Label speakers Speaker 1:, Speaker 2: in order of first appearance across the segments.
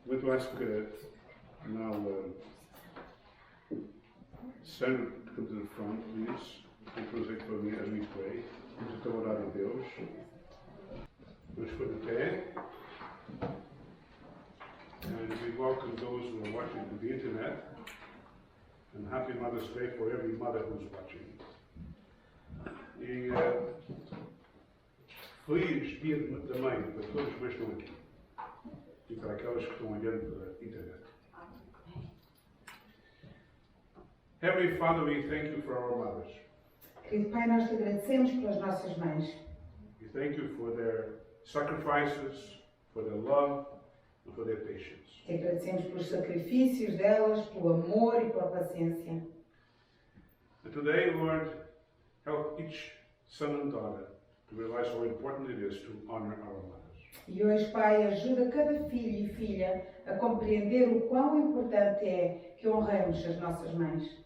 Speaker 1: I'm going to ask now Sam to come to the front, please, and prossegue for me as we pray. Vamos então orar a Deus. Vamos pôr de pé. And we welcome those who are watching through the internet. And happy Mother's Day for every mother who's watching. E feliz Dia da Mãe para todos os mães que estão aqui. E para aquelas que estão olhando pela internet. Heavenly Father, we thank you for our mothers.
Speaker 2: Querido Pai, nós te agradecemos pelas nossas mães.
Speaker 1: We thank you for their sacrifices, for their love, and for their patience.
Speaker 2: Te agradecemos pelos sacrifícios delas, pelo amor e pela paciência.
Speaker 1: And today, Lord, help each son and daughter to realize how important it is to honor our mothers.
Speaker 2: E hoje, Pai, ajuda cada filho e filha a compreender o quão importante é que honremos as nossas mães.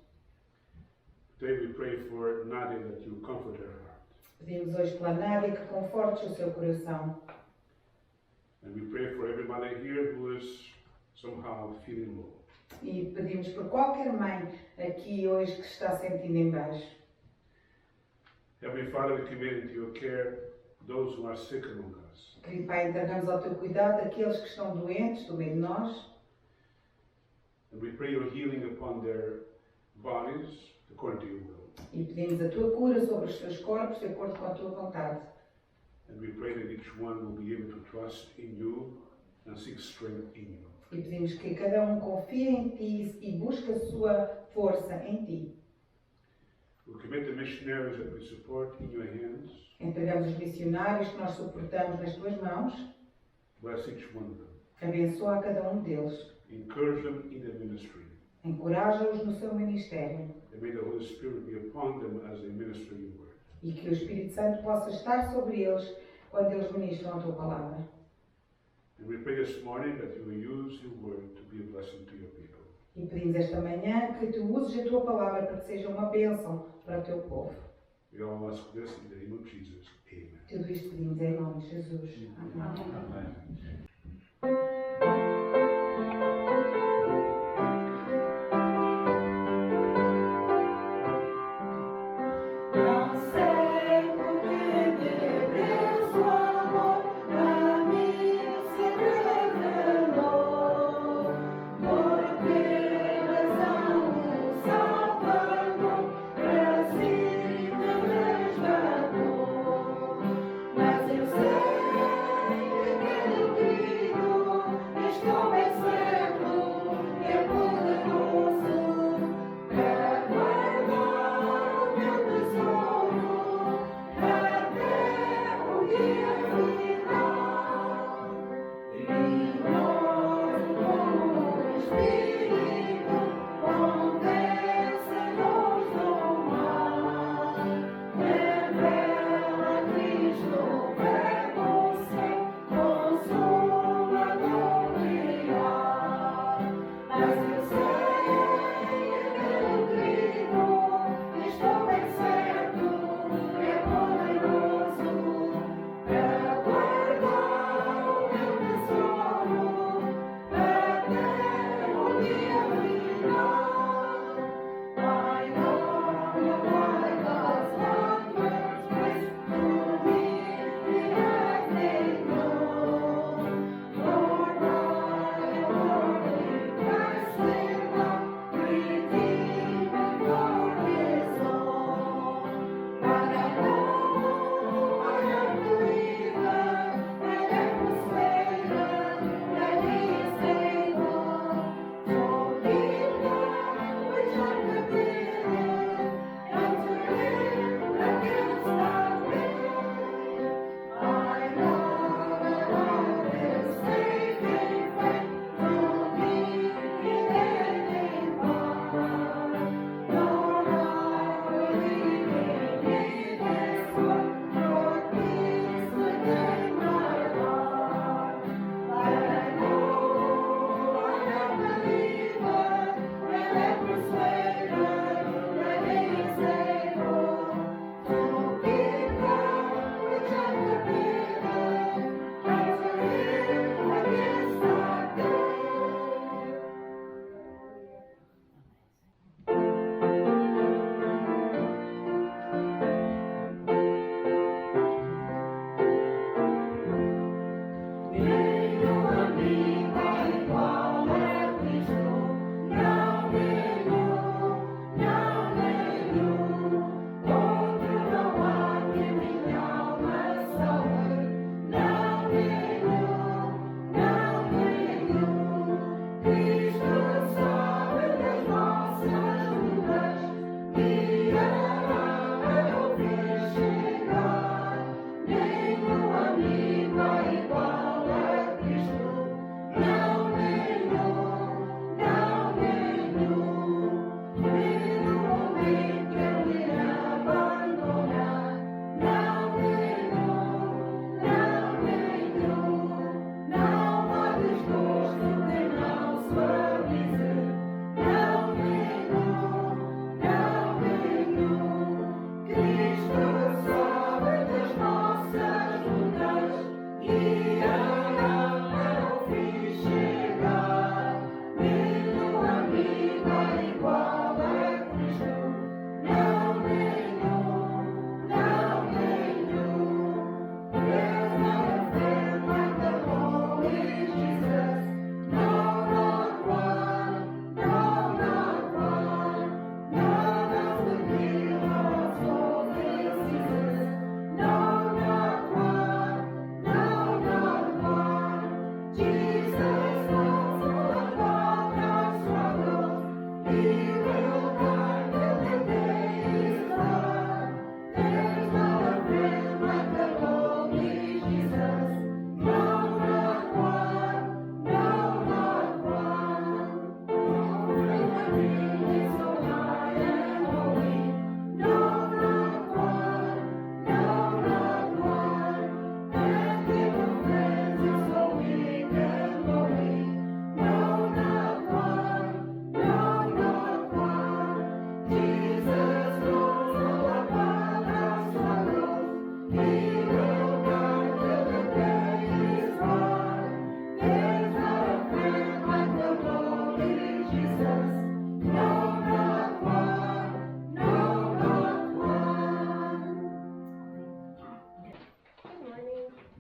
Speaker 1: Today we pray for Nadia that you comfort her heart.
Speaker 2: Pedimos hoje pela Nádia que confortes o seu coração.
Speaker 1: And we pray for every mother here who is somehow feeling low.
Speaker 2: E pedimos por qualquer mãe aqui hoje que está sentindo em baixo.
Speaker 1: Heavenly Father, we commit into your care those who are sick among us.
Speaker 2: Querido Pai, entregamos ao teu cuidado aqueles que estão doentes do meio de nós.
Speaker 1: And we pray your healing upon their bodies according to your will.
Speaker 2: E pedimos a tua cura sobre os seus corpos de acordo com a tua vontade.
Speaker 1: And we pray that each one will be able to trust in you and seek strength in you.
Speaker 2: E pedimos que cada um confie em ti e busque a sua força em ti.
Speaker 1: We commit the missionaries that we support in your hands.
Speaker 2: Entregamos os missionários que nós suportamos nas tuas mãos.
Speaker 1: Bless each one of them.
Speaker 2: Abençoa a cada um deles.
Speaker 1: Encourage them in their ministry.
Speaker 2: Encoraja-os no seu ministério.
Speaker 1: And may the Holy Spirit be upon them as they minister your word.
Speaker 2: E que o Espírito Santo possa estar sobre eles quando eles ministram a tua palavra.
Speaker 1: And we pray this morning that you will use your word to be a blessing to your people.
Speaker 2: E pedimos esta manhã que tu uses a tua palavra para que seja uma bênção para o teu povo.
Speaker 1: We all ask this in the name of Jesus. Amen.
Speaker 2: Tudo isto pedimos em nome de Jesus. Amém.
Speaker 1: Amen.
Speaker 3: Mas eu sei que aquele dia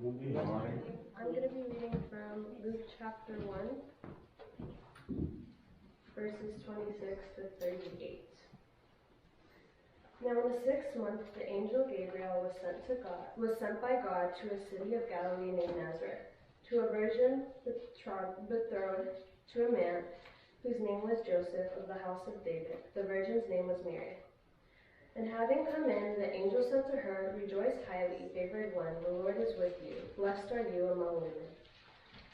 Speaker 3: I'm going to be reading from Luke chapter 1, verses 26 to 38. Now in the 6th month, the angel Gabriel was sent by God to a city of Galilee named Nazareth, to a virgin betrothed to a man whose name was Joseph of the house of David. The virgin's name was Mary. And having come in, the angel said to her, "Rejoice highly, favored one, the Lord is with you. Blessed are you among women."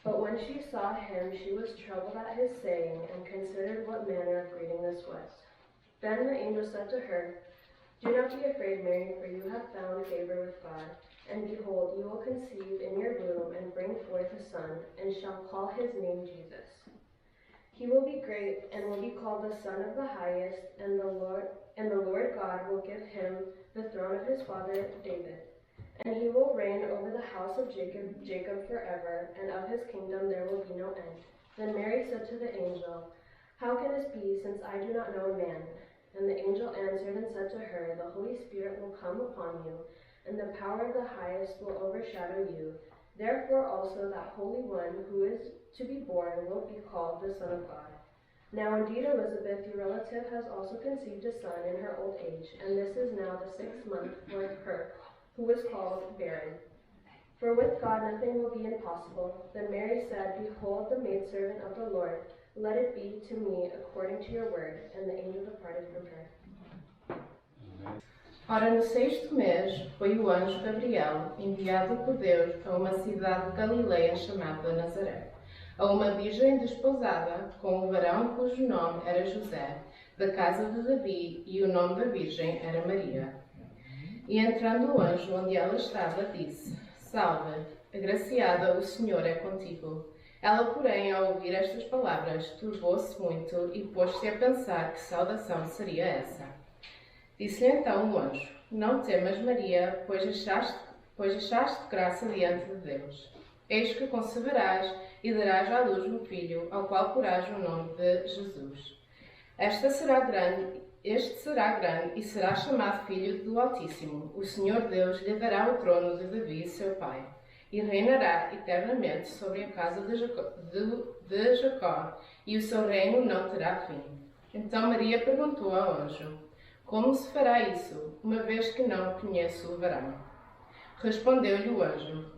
Speaker 3: But when she saw him, she was troubled at his saying, and considered what manner of greeting this was. Then the angel said to her, "Do not be afraid, Mary, for you have found favor with God. And behold, you will conceive in your womb and bring forth a son, and shall call his name Jesus. He will be great and will be called the Son of the Highest, and the Lord God will give him the throne of his father David. And he will reign over the house of Jacob forever, and of his kingdom there will be no end." Then Mary said to the angel, "How can this be, since I do not know a man?" And the angel answered and said to her, "The Holy Spirit will come upon you, and the power of the Highest will overshadow you. Therefore also that Holy One who is to be born will be called the Son of God. Now indeed Elizabeth, your relative, has also conceived a son in her old age, and this is now the 6th month for her, who was called barren. For with God nothing will be impossible." Then Mary said, "Behold, the maidservant of the Lord, let it be to me according to your word." And the angel departed from her.
Speaker 4: Ora, no 6º mês, foi o anjo Gabriel, enviado por Deus a uma cidade de Galileia chamada Nazaré, a uma virgem desposada com um varão cujo nome era José, da casa de Davi, e o nome da virgem era Maria. E entrando o anjo onde ela estava, disse: "Salve, agraciada, o Senhor é contigo." Ela, porém, ao ouvir estas palavras, turbou-se muito e pôs-se a pensar que saudação seria essa. Disse-lhe então o anjo: "Não temas, Maria, pois achaste graça diante de Deus. Eis que conceberás e darás à luz um filho, ao qual porás o nome de Jesus. Este será grande e será chamado Filho do Altíssimo. O Senhor Deus lhe dará o trono de Davi, seu pai, e reinará eternamente sobre a casa de Jacó, e o seu reino não terá fim." Então Maria perguntou ao anjo: "Como se fará isso, uma vez que não conheço o varão?" Respondeu-lhe o anjo: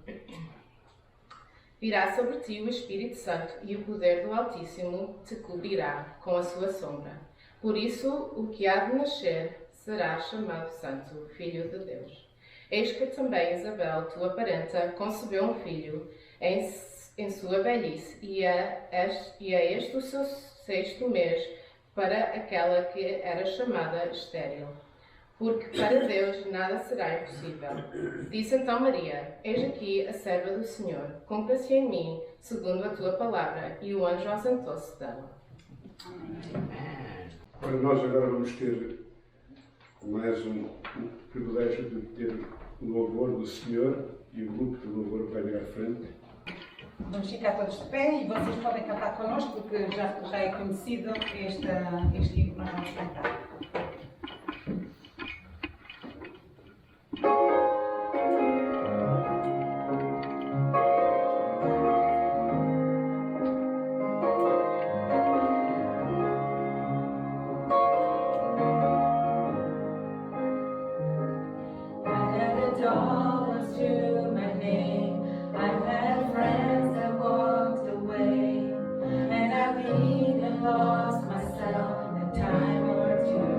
Speaker 4: "Virá sobre ti o Espírito Santo, e o poder do Altíssimo te cobrirá com a sua sombra. Por isso, o que há de nascer será chamado Santo, Filho de Deus. Eis que também Isabel, tua parenta, concebeu um filho em sua velhice, e é este o seu 6º mês para aquela que era chamada estéril, porque para Deus nada será impossível." Disse então Maria: "Eis aqui a serva do Senhor, cumpra-se em mim segundo a tua palavra." E o anjo ausentou-se dela.
Speaker 1: Ora, nós agora vamos ter mais um privilégio de ter o louvor do Senhor, e o grupo de louvor vai vir à frente.
Speaker 2: Vamos ficar todos de pé e vocês podem cantar connosco, porque já é conhecido este hino que nós vamos cantar.
Speaker 5: Lost myself in time or two.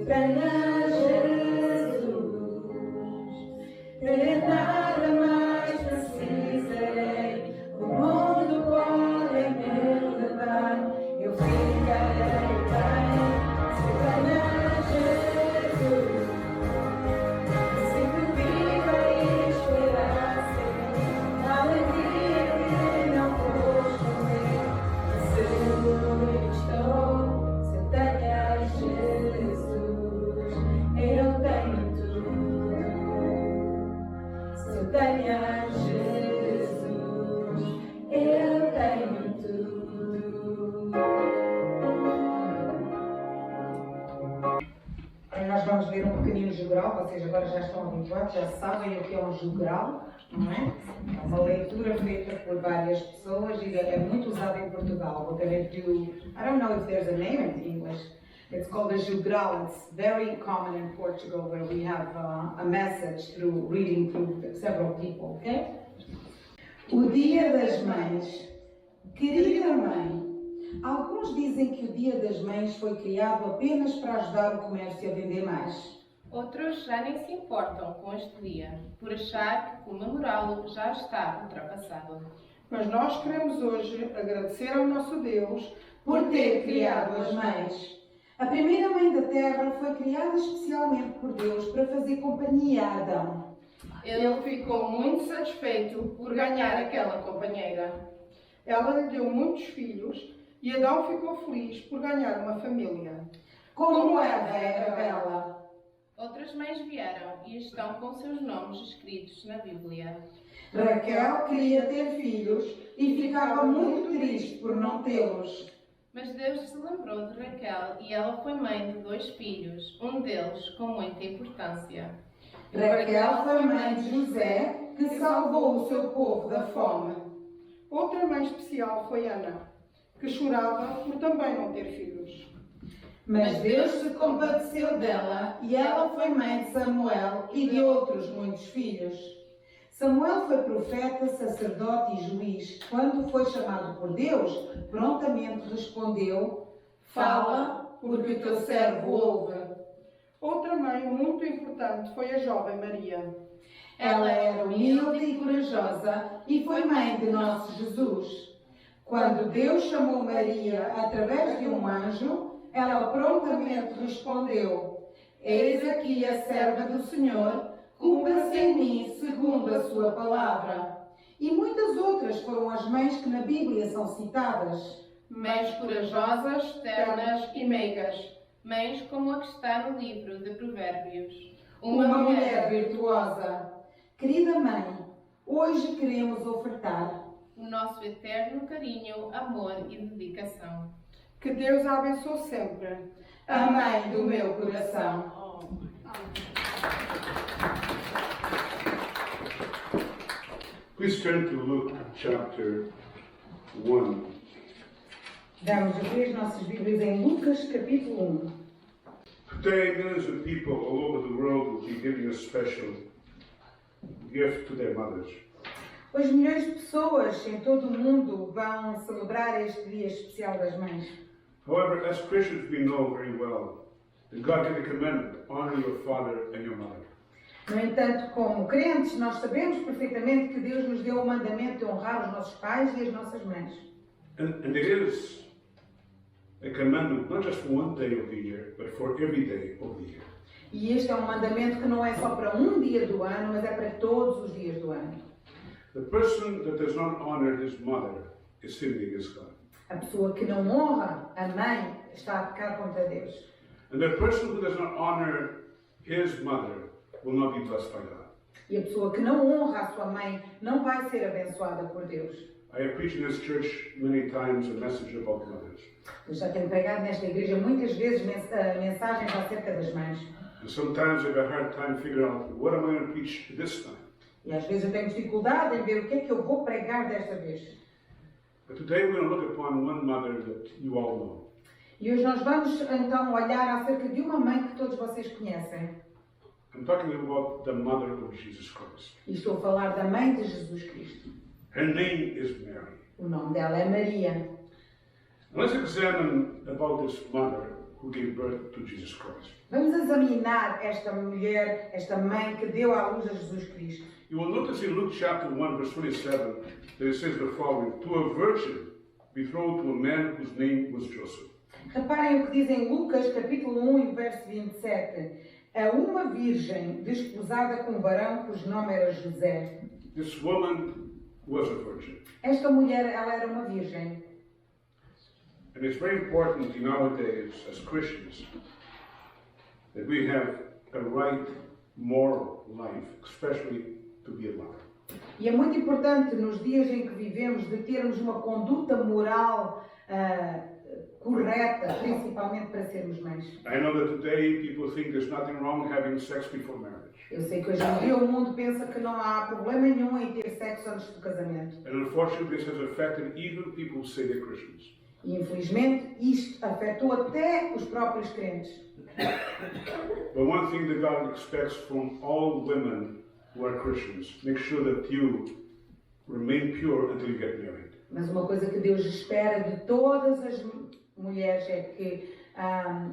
Speaker 5: tenha Jesus, de nada mais precisarei. O mundo pode me levar, eu ficarei bem. Se tenha Jesus, sempre viva e esperar ser a alegria que não vou esconder. Seguro estou, se tenha Jesus, eu tenho tudo. Se eu tenho Jesus, eu tenho tudo.
Speaker 2: Nós vamos ler um pequenino jogral, vocês agora já estão habituados, já sabem o que é um jogral, não é? É uma leitura feita por várias pessoas e é muito usada em Portugal. We're going to do, I don't know if there's a name in English. It's called a jogral. It's very common in Portugal where we have a message through reading through several people, okay? O Dia das Mães. Querida mãe, alguns dizem que o Dia das Mães foi criado apenas para ajudar o comércio a vender mais.
Speaker 4: Outros já nem se importam com este dia, por achar que comemorá-lo já está ultrapassado.
Speaker 6: Mas nós queremos hoje agradecer ao nosso Deus
Speaker 2: Por ter criado as mães. A primeira mãe da Terra foi criada especialmente por Deus para fazer companhia a Adão.
Speaker 4: Ele ficou muito satisfeito por ganhar aquela companheira.
Speaker 6: Ela lhe deu muitos filhos e Adão ficou feliz por ganhar uma família.
Speaker 2: Como Eva era bela.
Speaker 4: Outras mães vieram e estão com seus nomes escritos na Bíblia.
Speaker 2: Raquel queria ter filhos e ficava muito triste por não tê-los.
Speaker 4: Mas Deus se lembrou de Raquel e ela foi mãe de 2 filhos, um deles com muita importância.
Speaker 2: Raquel foi mãe de José, que salvou o seu povo da fome.
Speaker 6: Outra mãe especial foi Ana, que chorava por também não ter filhos.
Speaker 2: Mas Deus se compadeceu dela e ela foi mãe de Samuel e de outros muitos filhos. Samuel foi profeta, sacerdote e juiz. Quando foi chamado por Deus, prontamente respondeu: Fala, porque o teu servo ouve.
Speaker 6: Outra mãe muito importante foi a jovem Maria.
Speaker 2: Ela era humilde e corajosa e foi mãe de nosso Jesus. Quando Deus chamou Maria através de um anjo, ela prontamente respondeu: Eis aqui a serva do Senhor, cumpra-se em mim segundo a sua palavra. E muitas outras foram as mães que na Bíblia são citadas.
Speaker 4: Mães corajosas, ternas e meigas. Mães como a que está no livro de Provérbios.
Speaker 2: Uma mulher virtuosa. Querida mãe, hoje queremos ofertar
Speaker 4: o nosso eterno carinho, amor e dedicação.
Speaker 6: Que Deus a abençoe sempre.
Speaker 2: a mãe do meu coração.
Speaker 1: Please turn to Luke chapter 1.
Speaker 2: Vamos abrir as nossas Bíblias em Lucas capítulo 1.
Speaker 1: Today, millions of people all over the world will be giving a special gift to their mothers.
Speaker 2: Hoje milhões de pessoas em todo o mundo vão celebrar este dia especial das mães.
Speaker 1: However, as Christians, we know very well that God gave a commandment: honor your father and your mother.
Speaker 2: No entanto, como crentes, nós sabemos perfeitamente que Deus nos deu o mandamento de honrar os nossos pais e as nossas mães.
Speaker 1: And it is a commandment not just for one day of the year, but for every day of the year.
Speaker 2: E este é um mandamento que não é só para um dia do ano, mas é para todos os dias do ano.
Speaker 1: The person that does not honor his mother is sinning against God.
Speaker 2: A pessoa que não honra a mãe está a pecar contra Deus.
Speaker 1: And the person who does not honor his mother will not be blessed by God.
Speaker 2: E a pessoa que não honra a sua mãe não vai ser abençoada por Deus.
Speaker 1: I have preached in this church many times a message about mothers.
Speaker 2: Eu já tenho pregado nesta igreja muitas vezes mensagens acerca das mães.
Speaker 1: And sometimes I have a hard time figuring out what am I going to preach this time.
Speaker 2: E às vezes eu tenho dificuldade em ver o que é que eu vou pregar desta vez.
Speaker 1: But today we're going to look upon one mother that you all know.
Speaker 2: E hoje nós vamos então olhar acerca de uma mãe que todos vocês conhecem.
Speaker 1: I'm talking about the mother of Jesus Christ.
Speaker 2: E estou a falar da mãe de Jesus Cristo.
Speaker 1: Her name is Mary.
Speaker 2: O nome dela é Maria.
Speaker 1: Let's examine about this mother who gave birth to Jesus Christ.
Speaker 2: Vamos examinar esta mulher, esta mãe que deu à luz a Jesus Cristo.
Speaker 1: You will notice in Luke chapter 1, verse 27, that it says the following: to a virgin betrothed to a man whose name was Joseph.
Speaker 2: Reparem o que diz em Lucas, capítulo 1, e verso 27. A uma virgem desposada com um varão cujo nome era José.
Speaker 1: This woman was a virgin.
Speaker 2: Esta mulher, ela era uma virgem.
Speaker 1: And it's very important nowadays, as Christians, that we have a right moral life, especially to be a mother.
Speaker 2: E é muito importante nos dias em que vivemos de termos uma conduta moral correta, principalmente para sermos mães.
Speaker 1: I know that today people think there's nothing wrong having sex before marriage.
Speaker 2: Eu sei que hoje em dia o mundo pensa que não há problema nenhum em ter sexo antes do casamento.
Speaker 1: And unfortunately, this has affected even people who say they're Christians.
Speaker 2: E infelizmente isto afetou até os próprios crentes.
Speaker 1: But one thing that God expects from all women who are Christians, make sure that you remain pure until you get married.
Speaker 2: Mas uma coisa que Deus espera de todas as mulheres é que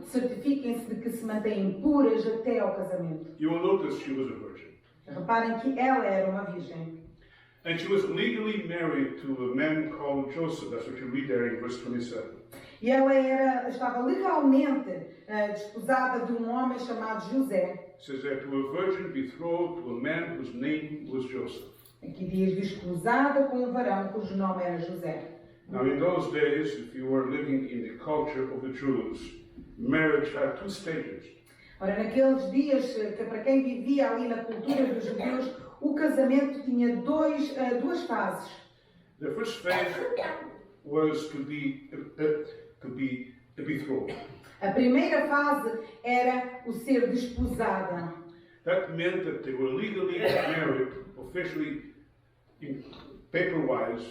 Speaker 2: certifiquem-se de que se mantêm puras até ao casamento.
Speaker 1: You will notice she was a virgin.
Speaker 2: Reparem que ela era uma virgem.
Speaker 1: And she was legally married to a man called Joseph. That's what you read there in verse 27.
Speaker 2: E ela estava legalmente desposada de um homem chamado José.
Speaker 1: It says there, to a virgin betrothed to a man whose name was Joseph.
Speaker 2: Aqui diz desposada com um varão cujo nome era José.
Speaker 1: Now in those days, if you were living in the culture of the Jews, marriage had two stages.
Speaker 2: Ora, naqueles dias, que para quem vivia ali na cultura dos judeus, o casamento tinha duas fases.
Speaker 1: The first phase was to be betrothed.
Speaker 2: A primeira fase era o ser desposada.
Speaker 1: That meant that they were legally married, officially, paper-wise,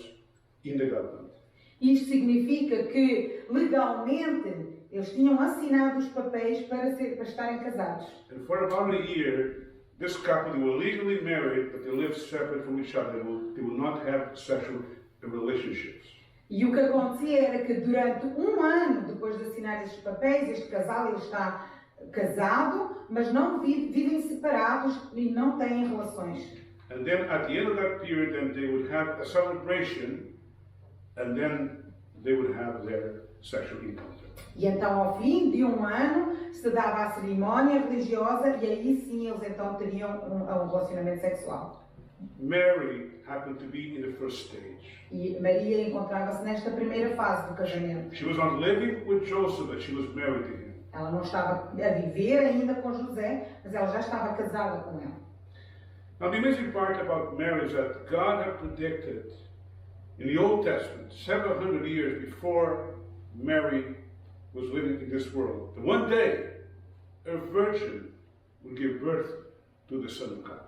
Speaker 1: in the government.
Speaker 2: Isto significa que, legalmente, eles tinham assinado os papéis para estarem casados.
Speaker 1: And for about a year, this couple, they were legally married, but they lived separate from each other. They would not have sexual relationships.
Speaker 2: E o que acontecia era que durante um ano depois de assinar estes papéis, este casal ele está casado, mas não vivem separados e não têm relações.
Speaker 1: And then at the end of that period, then they would have a celebration, and then they would have their sexual encounter.
Speaker 2: E então, ao fim de um ano, se dava a cerimónia religiosa e aí sim eles então teriam um relacionamento sexual.
Speaker 1: Mary happened to be in the first stage.
Speaker 2: E Maria encontrava-se nesta primeira fase do casamento.
Speaker 1: She was not living with Joseph, but she was married to him.
Speaker 2: Ela não estava a viver ainda com José, mas ela já estava casada com ele.
Speaker 1: Now the amazing part about Mary is that God had predicted in the Old Testament, several hundred years before Mary was living in this world, that one day a virgin would give birth to the Son of God.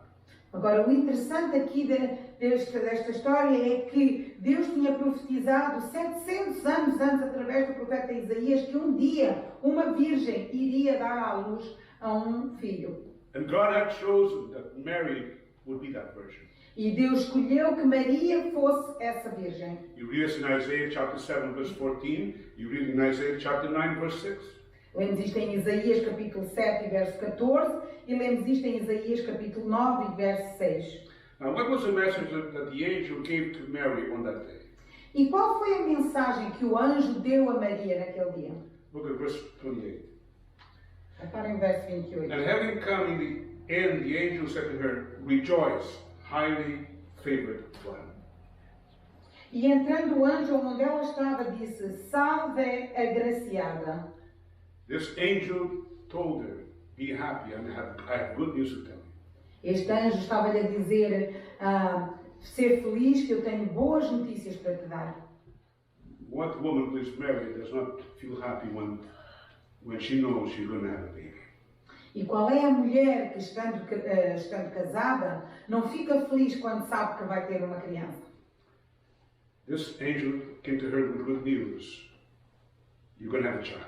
Speaker 2: Agora, o interessante aqui desta história é que Deus tinha profetizado 700 anos antes, através do profeta Isaías, que um dia uma virgem iria dar à luz a um filho.
Speaker 1: And God had chosen that Mary would be that virgin.
Speaker 2: E Deus escolheu que Maria fosse essa virgem.
Speaker 1: You read this in Isaiah chapter 7, verse 14. You read in Isaiah chapter 9, verse 6.
Speaker 2: Lemos isto em Isaías capítulo 7 e verso 14 e lemos isto em Isaías capítulo 9 e verso 6.
Speaker 1: Now, what was the message that the angel gave to Mary on that day?
Speaker 2: E qual foi a mensagem que o anjo deu a Maria naquele dia?
Speaker 1: Look at verse 28.
Speaker 2: Reparem o verso 28.
Speaker 1: And having come in the end, the angel said to her, Rejoice, highly favored one.
Speaker 2: E entrando o anjo onde ela estava, disse: Salve, agraciada.
Speaker 1: This angel told her, Be happy, and I have good news to tell you.
Speaker 2: Este anjo estava-lhe a dizer: ser feliz, que eu tenho boas notícias para te dar.
Speaker 1: What woman who is married does not feel happy when she knows she's going to have a baby?
Speaker 2: E qual é a mulher que, estando casada, não fica feliz quando sabe que vai ter uma criança?
Speaker 1: This angel came to her with good news. You're going to have a child.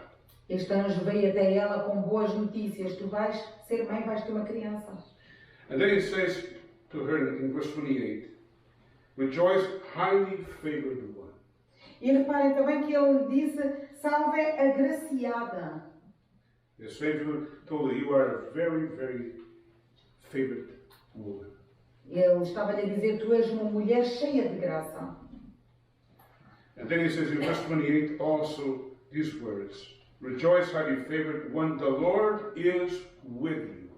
Speaker 2: Este anjo veio até ela com boas notícias. Tu vais ser mãe, vais ter uma criança.
Speaker 1: And then it says to her in verse 28, Rejoice, highly favored one.
Speaker 2: E reparem também que ele disse: Salve, agraciada.
Speaker 1: This angel told her, you are a very, very favorite woman.
Speaker 2: Ele estava-lhe a dizer, tu és uma mulher cheia de graça.
Speaker 1: And then he says in verse 28 also these words, rejoice, highly favored one, the Lord is with you.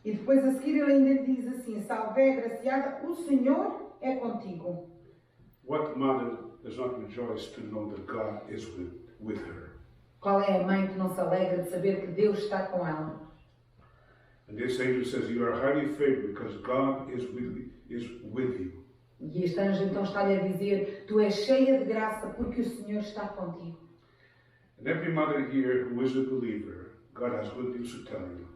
Speaker 2: E depois a seguir ele ainda diz assim, salve, agraciada, o Senhor é contigo.
Speaker 1: What mother does not rejoice to know that God is with her?
Speaker 2: Qual é a mãe que não se alegra de saber que Deus está com ela?
Speaker 1: And this angel says, you are highly favored because God is with you.
Speaker 2: E este anjo então está-lhe a dizer, tu és cheia de graça porque o Senhor está contigo.
Speaker 1: And every mother here who is a believer, God has good news to tell you.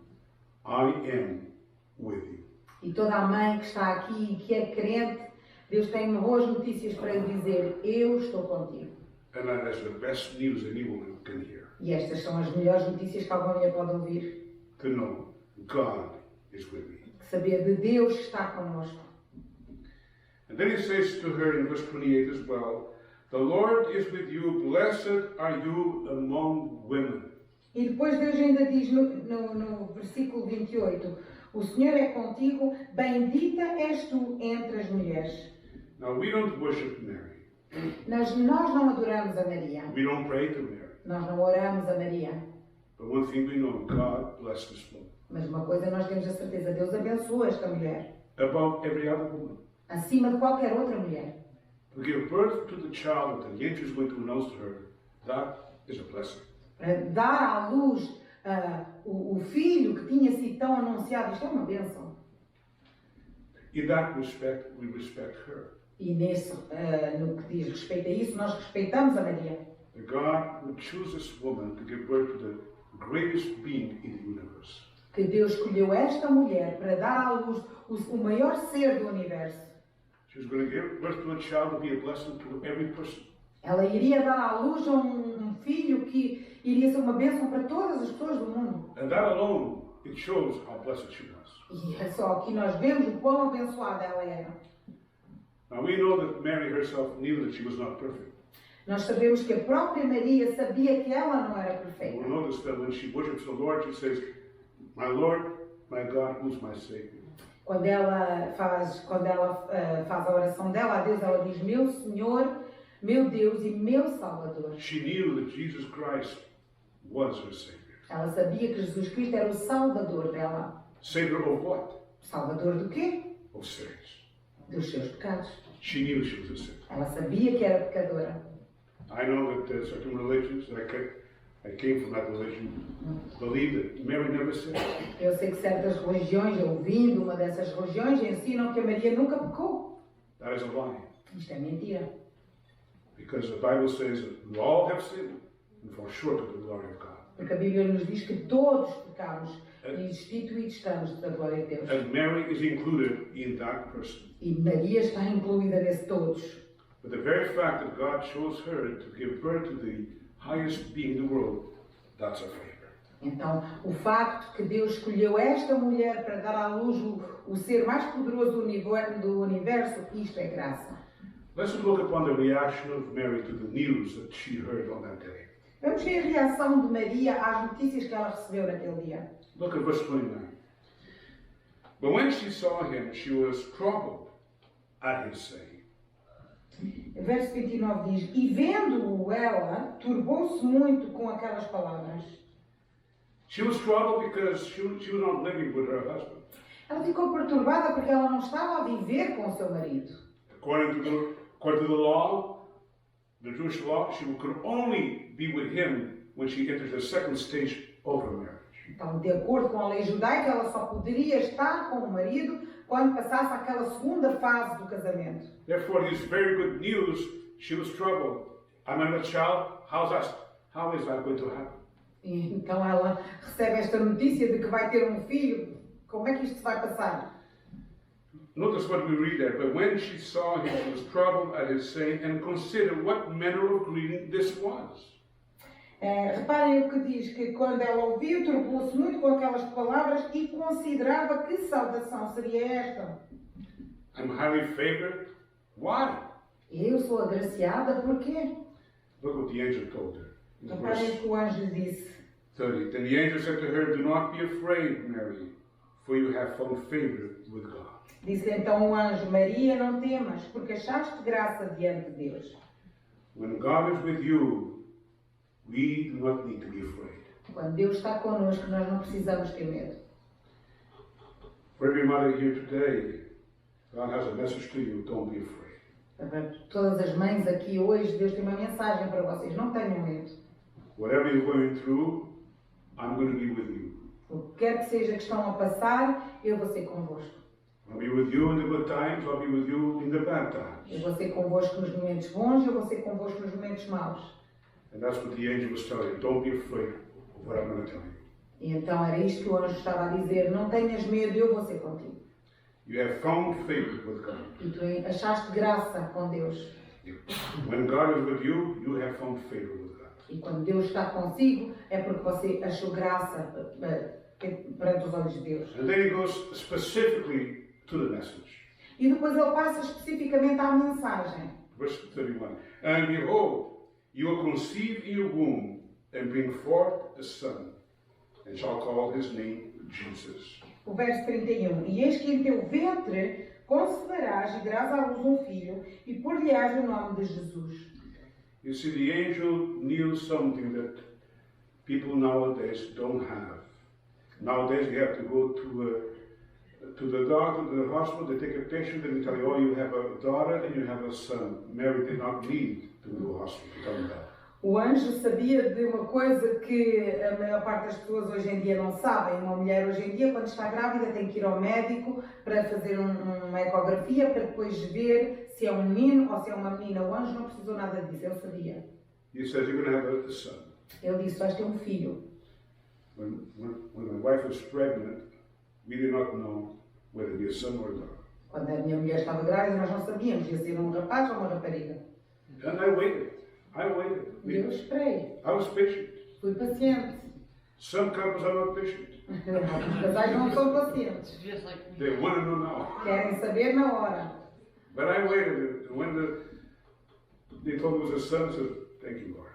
Speaker 1: I am with you.
Speaker 2: E toda a mãe que está aqui e que é crente, Deus tem boas notícias para lhe dizer, eu estou contigo.
Speaker 1: And that is the best news any woman can hear.
Speaker 2: E estas são as melhores notícias que alguma mulher pode ouvir.
Speaker 1: To know God is with me.
Speaker 2: Saber de Deus que está connosco.
Speaker 1: And then he says to her in verse 28 as well, the Lord is with you, blessed are you among women.
Speaker 2: E depois Deus ainda diz no versículo 28, o Senhor é contigo, bendita és tu entre as mulheres.
Speaker 1: Now we don't worship Mary.
Speaker 2: Nós não adoramos a Maria.
Speaker 1: We don't pray to Mary.
Speaker 2: Nós não oramos a Maria.
Speaker 1: But one thing we know, God blessed this woman.
Speaker 2: Mas uma coisa nós temos a certeza, Deus abençoa esta mulher.
Speaker 1: Above every other woman.
Speaker 2: Acima de qualquer outra mulher.
Speaker 1: To give birth to the child that the angel is going to announce to her, that is a blessing.
Speaker 2: Para dar à luz o filho que tinha sido tão anunciado, isto é uma bênção.
Speaker 1: In that respect, we respect her.
Speaker 2: E no que diz respeito a isso, nós respeitamos a Maria.
Speaker 1: That God would choose this woman to give birth to the greatest being in the universe.
Speaker 2: Que Deus escolheu esta mulher para dar à luz o maior ser do universo.
Speaker 1: She was going to give birth to a child to be a blessing to every person.
Speaker 2: Ela iria dar à luz a um filho que iria ser uma bênção para todas as pessoas do mundo.
Speaker 1: And that alone, it shows how blessed she was.
Speaker 2: E é só aqui nós vemos o quão abençoada ela era.
Speaker 1: Now we know that Mary herself knew that she was not perfect.
Speaker 2: Nós sabemos que a própria Maria sabia que ela não era perfeita.
Speaker 1: We'll notice that when she worships the Lord, she says, my Lord, my God, who's my Savior.
Speaker 2: Quando ela faz a oração dela a Deus, ela diz, meu Senhor, meu Deus e meu Salvador.
Speaker 1: She knew that Jesus Christ was her Savior.
Speaker 2: Ela sabia que Jesus Cristo era o Salvador dela.
Speaker 1: Savior of what?
Speaker 2: Salvador do quê?
Speaker 1: Of sinners.
Speaker 2: Dos seus pecados.
Speaker 1: She knew she was a sinner.
Speaker 2: Ela sabia que era pecadora.
Speaker 1: I know that certain religions, I came from that religion, believe that Mary never sinned.
Speaker 2: Eu sei que certas religiões, eu vim de uma dessas religiões, ensinam que a Maria nunca pecou.
Speaker 1: That is a lie.
Speaker 2: Isto é mentira.
Speaker 1: Because the Bible says that we all have sinned and fall short of the glory of God.
Speaker 2: Porque a Bíblia nos diz que todos pecamos e destituídos estamos da glória de Deus.
Speaker 1: And Mary is included in that person.
Speaker 2: E Maria está incluída nesse todos.
Speaker 1: But the very fact that God chose her to give birth to the highest being in the world, that's a favor.
Speaker 2: Então, o facto que Deus escolheu esta mulher para dar à luz o ser mais poderoso do universo, isto é graça.
Speaker 1: Let's look upon the reaction of Mary to the news that she heard on that day.
Speaker 2: Vamos ver a reação de Maria às notícias que ela recebeu naquele dia.
Speaker 1: Look at verse 29. But when she saw him, she was troubled at his saying.
Speaker 2: Verso 29 diz, e vendo-o ela, turbou-se muito com aquelas palavras.
Speaker 1: She was troubled because she was not living with her husband.
Speaker 2: Ela ficou perturbada porque ela não estava a viver com o seu marido.
Speaker 1: According to the law, the Jewish law, she could only be with him when she enters the second stage of her marriage.
Speaker 2: Então, de acordo com a lei judaica, ela só poderia estar com o marido quando passasse aquela segunda fase do casamento.
Speaker 1: Therefore, this very good news, she was troubled. I'm having a child. How is that going to happen?
Speaker 2: E então ela recebe esta notícia de que vai ter um filho. Como é que isto se vai passar?
Speaker 1: Notice what we read there. But when she saw him, she was troubled at his saying, and considered what manner of greeting this was.
Speaker 2: Reparem o que diz, que quando ela ouviu, turbou-se muito com aquelas palavras e considerava que saudação seria esta.
Speaker 1: I'm highly favored. Why?
Speaker 2: Eu sou agraciada, por quê?
Speaker 1: Look what the angel told her. In
Speaker 2: Reparem o que o anjo disse.
Speaker 1: 30. Then the angel said to her, "Do not be afraid, Mary, for you have found favor with God."
Speaker 2: Disse então o anjo: Maria, não temas, porque achaste graça diante de Deus.
Speaker 1: When God is with you, we do not need to be afraid.
Speaker 2: Quando Deus está connosco, nós não precisamos ter medo.
Speaker 1: For every mother here today, God has a message to you. Don't be afraid.
Speaker 2: Para todas as mães aqui hoje, Deus tem uma mensagem para vocês. Não tenham medo.
Speaker 1: Whatever you're going through, I'm going to be with you.
Speaker 2: O que quer que seja que estão a passar, eu vou ser convosco.
Speaker 1: I'll be with you in the good times. I'll be with you in the bad times.
Speaker 2: Eu vou ser convosco nos momentos bons, eu vou ser convosco nos momentos maus.
Speaker 1: And that's what the angel was telling you. Don't be afraid of what I'm going to tell you.
Speaker 2: E então era isto que o anjo estava a dizer: não tenhas medo, eu vou ser contigo.
Speaker 1: You have found favor with God.
Speaker 2: E tu achaste graça com Deus.
Speaker 1: When God is with you, you have found favor with God.
Speaker 2: E quando Deus está consigo, é porque você achou graça perante os olhos de Deus.
Speaker 1: And then he goes specifically to the message.
Speaker 2: E depois ele passa especificamente à mensagem.
Speaker 1: Verse 31. And behold, you will conceive in your womb and bring forth a son, and shall call his name Jesus.
Speaker 2: O verso 31. E eis que em teu ventre conceberás e darás à luz um filho, e por-lhe-ás o nome de Jesus.
Speaker 1: You see, the angel knew something that people nowadays don't have. Nowadays, you have to go to the doctor, to the hospital, they take a patient and they tell you, oh, you have a daughter and you have a son. Mary did not need to go to the hospital to tell them that.
Speaker 2: O anjo sabia de uma coisa que a maior parte das pessoas hoje em dia não sabem. Uma mulher hoje em dia, quando está grávida, tem que ir ao médico para fazer uma ecografia para depois ver se é um menino ou se é uma menina. O anjo não precisou nada disso, ele sabia.
Speaker 1: He says, you're going to have a son.
Speaker 2: Ele disse, vais ter um filho.
Speaker 1: When my wife was pregnant, we did not know whether it be a son or a daughter.
Speaker 2: Quando a minha mulher estava grávida, nós não sabíamos se ia ser um rapaz ou uma rapariga.
Speaker 1: And I waited.
Speaker 2: E eu esperei.
Speaker 1: I was patient.
Speaker 2: Fui paciente.
Speaker 1: Some couples are not patient.
Speaker 2: Os casais não são pacientes.
Speaker 1: They want to know now.
Speaker 2: Querem saber na hora.
Speaker 1: But I waited, and when they told me it was a son, I said, thank you, Lord.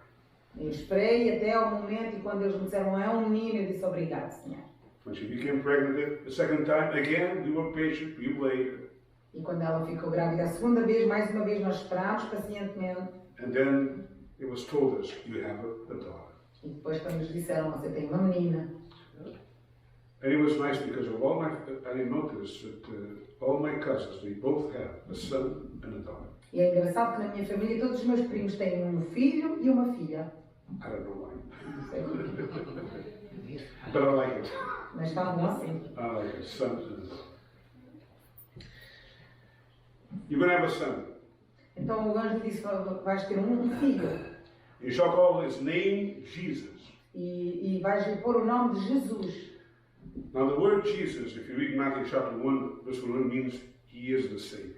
Speaker 2: Eu esperei até ao momento e quando eles me disseram é um menino, eu disse obrigado, Senhor.
Speaker 1: When she became pregnant the second time, again, we were patient, we waited.
Speaker 2: E quando ela ficou grávida a segunda vez, mais uma vez nós esperámos pacientemente.
Speaker 1: And then it was told us, you have a daughter.
Speaker 2: E depois quando nos disseram, você tem uma menina.
Speaker 1: And it was nice because of all I noticed that all my cousins, they both have a son and a daughter.
Speaker 2: E é engraçado que na minha família todos os meus primos têm um filho e uma filha.
Speaker 1: I don't know why.
Speaker 2: Não sei porquê,
Speaker 1: But I like it.
Speaker 2: mas estavam assim.
Speaker 1: I like it, son and a daughter. You're going to have a son.
Speaker 2: Então o anjo disse, vais ter um filho.
Speaker 1: You shall call his name Jesus.
Speaker 2: E vais lhe pôr o nome de Jesus.
Speaker 1: Now the word Jesus, if you read Matthew chapter 1, verse 1, means he is the Savior.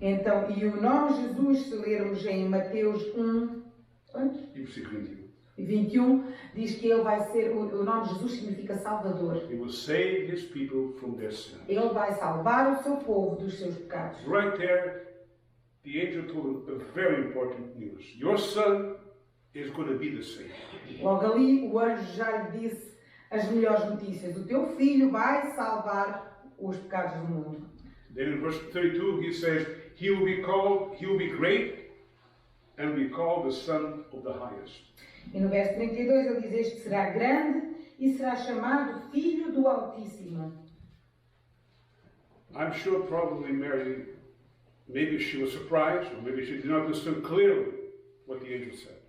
Speaker 2: Então, e o nome Jesus, se lermos em Mateus 1, quantos?
Speaker 1: He was greeting.
Speaker 2: 21, diz que ele vai ser, o nome Jesus significa Salvador.
Speaker 1: He will save his people from their sins.
Speaker 2: Ele vai salvar o seu povo dos seus pecados.
Speaker 1: Right there, the angel told him a very important news. Your son is going to be the Savior.
Speaker 2: Logo ali, o anjo já lhe disse as melhores notícias. O teu filho vai salvar os pecados do mundo.
Speaker 1: Then in verse 32, he says, he will be great, and be called the Son of the Highest.
Speaker 2: E no verso 32 ele diz, este será grande e será chamado Filho do Altíssimo.
Speaker 1: I'm sure probably Mary, maybe she was surprised, or maybe she did not understand clearly what the angel said.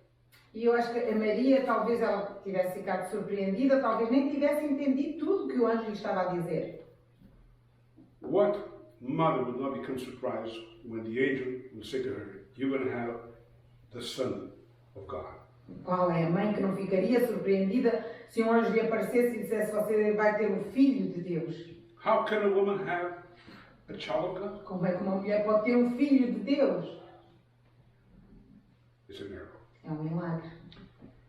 Speaker 2: E eu acho que a Maria, talvez ela tivesse ficado surpreendida, talvez nem tivesse entendido tudo que o anjo lhe estava a dizer.
Speaker 1: What mother would not become surprised when the angel would say to her, you're going to have the Son of God?
Speaker 2: Qual é a mãe que não ficaria surpreendida se um anjo lhe aparecesse e dissesse, você vai ter o Filho de Deus?
Speaker 1: How can a woman have a child of God?
Speaker 2: Como é que uma mulher pode ter um Filho de Deus?
Speaker 1: It's a miracle.
Speaker 2: É um milagre.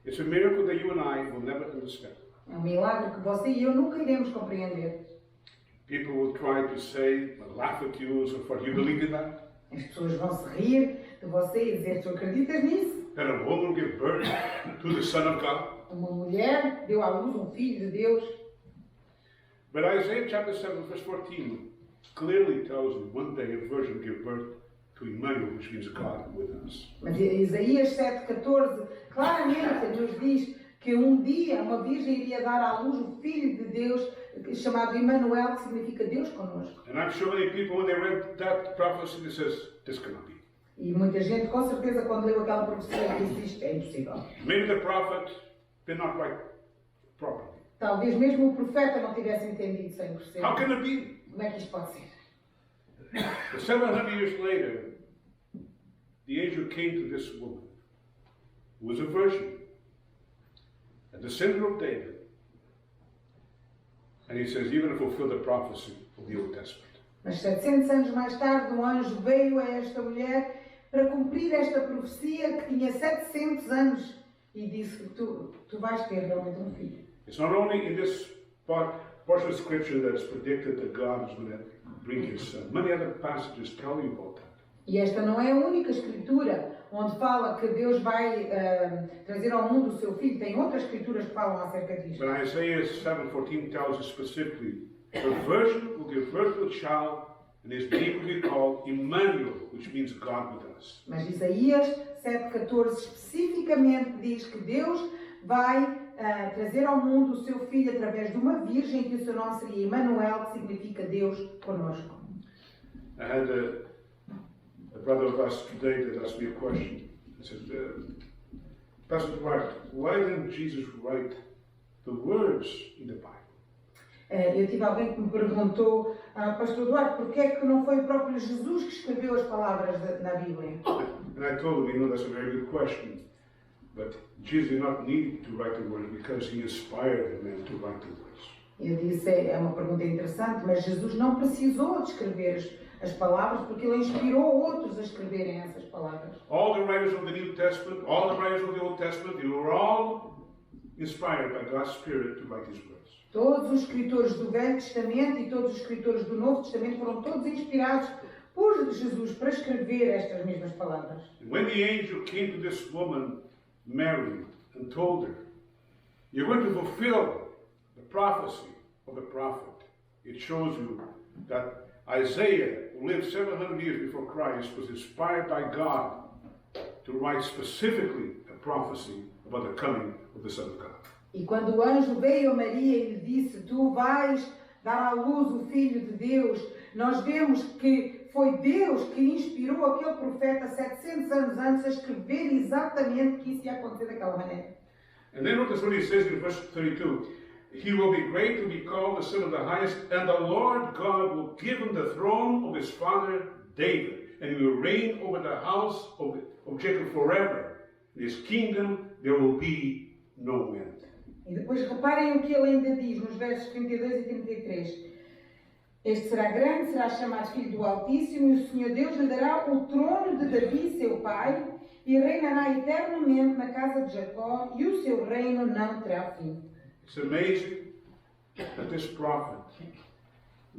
Speaker 1: It's a miracle that you and I will never understand.
Speaker 2: É um milagre que você e eu nunca iremos compreender.
Speaker 1: People will try to say, laugh at you and so forth. You believe in that?
Speaker 2: As pessoas vão se rir de você e dizer, tu acreditas nisso?
Speaker 1: That a woman will give birth to the Son of God?
Speaker 2: Uma mulher deu à luz um filho de Deus.
Speaker 1: But Isaiah chapter 7, verse 14 clearly tells you one day a virgin will give birth to Emmanuel, which means God with us.
Speaker 2: Mas Isaías 7,14 claramente nos diz que um dia uma virgem iria dar à luz o filho de Deus, chamado Emmanuel, que significa Deus conosco.
Speaker 1: And I'm sure many people, when they read that prophecy, they says, this cannot be.
Speaker 2: E muita gente, com certeza, quando leu aquela profecia, disse isto é impossível.
Speaker 1: Maybe the prophet did not write properly.
Speaker 2: Talvez mesmo o profeta não tivesse entendido 100%.
Speaker 1: How can it be?
Speaker 2: Como é que isto pode ser?
Speaker 1: But 700 years later, the angel came to this woman, who was a virgin, a descendant of David, and he says, you're going to fulfill the prophecy of the Old Testament.
Speaker 2: Mas 700 anos mais tarde, um anjo veio a esta mulher para cumprir esta profecia que tinha 700 anos e disse que tu vais ter realmente um filho.
Speaker 1: It's not only in this portion of scripture that it's predicted that God is going to bring his son. Many other passages tell you about that.
Speaker 2: E esta não é a única escritura onde fala que Deus vai trazer ao mundo o seu filho. Tem outras escrituras que falam acerca disto.
Speaker 1: But Isaiah 7:14 tells us specifically, the virgin will give birth to a child, and his name will be called Emmanuel, which means God with us.
Speaker 2: Mas Isaías 7,14 especificamente diz que Deus vai trazer ao mundo o seu filho através de uma virgem, que o seu nome seria Emmanuel, que significa Deus conosco.
Speaker 1: I had a brother of us today that asked me a question. He said, Pastor Dwight, why didn't Jesus write the words in the Bible?
Speaker 2: Eu tive alguém que me perguntou, Pastor Eduardo, porquê é que não foi o próprio Jesus que escreveu as palavras na Bíblia?
Speaker 1: And I told him, that's a very good question. But Jesus did not need to write the words because he inspired the man to write the words.
Speaker 2: Eu disse, é uma pergunta interessante, mas Jesus não precisou de escrever as palavras porque ele inspirou outros a escreverem essas palavras.
Speaker 1: All the writers of the New Testament, all the writers of the Old Testament, they were all inspired by God's Spirit to write His words.
Speaker 2: Todos os escritores do Velho Testamento e todos os escritores do Novo Testamento foram todos inspirados por Jesus para escrever estas mesmas palavras.
Speaker 1: And when the angel came to this woman, Mary, and told her, you're going to fulfill the prophecy of the prophet, it shows you that Isaiah, who lived 700 years before Christ, was inspired by God to write specifically a prophecy about the coming of the Son of God.
Speaker 2: E quando o anjo veio a Maria e lhe disse, tu vais dar à luz o Filho de Deus, nós vemos que foi Deus que inspirou aquele profeta 700 anos antes a escrever exatamente que isso ia acontecer daquela maneira.
Speaker 1: And then notice what he says in verse 32. He will be great to be called the Son of the Highest, and the Lord God will give him the throne of his father David, and he will reign over the house of Jacob forever. In his kingdom there will be no end.
Speaker 2: E depois reparem o que ele ainda diz nos versos 32 e 33. Este será grande, será chamado Filho do Altíssimo, e o Senhor Deus lhe dará o trono de Davi, seu pai, e reinará eternamente na casa de Jacó, e o seu reino não terá fim.
Speaker 1: It's amazing that this prophet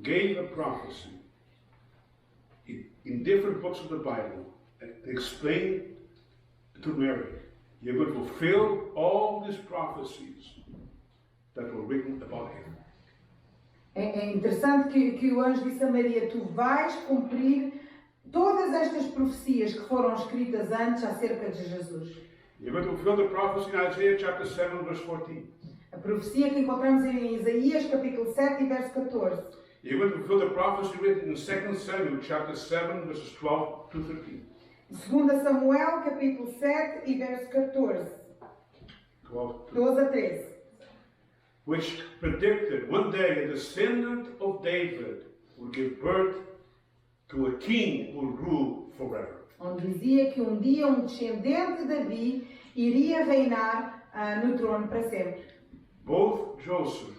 Speaker 1: gave a prophecy in different books of the Bible and explained to Mary, you're going to fulfill all these prophecies that were written about him.
Speaker 2: É interessante que o anjo disse a Maria, tu vais cumprir todas estas profecias que foram escritas antes acerca de Jesus.
Speaker 1: You're going to fulfill the prophecy in Isaiah chapter 7 verse 14.
Speaker 2: A profecia que encontramos em Isaías capítulo 7 e verso 14.
Speaker 1: You're going to fulfill the prophecy written in 2 Samuel chapter 7 verses 12 to 13.
Speaker 2: 2 Samuel capítulo 7 e verso 14. 12 a 13.
Speaker 1: Which predicted one day a descendant of David would give birth to a king who would rule forever.
Speaker 2: Onde dizia que um dia um descendente de Davi iria reinar no trono para sempre.
Speaker 1: Both Joseph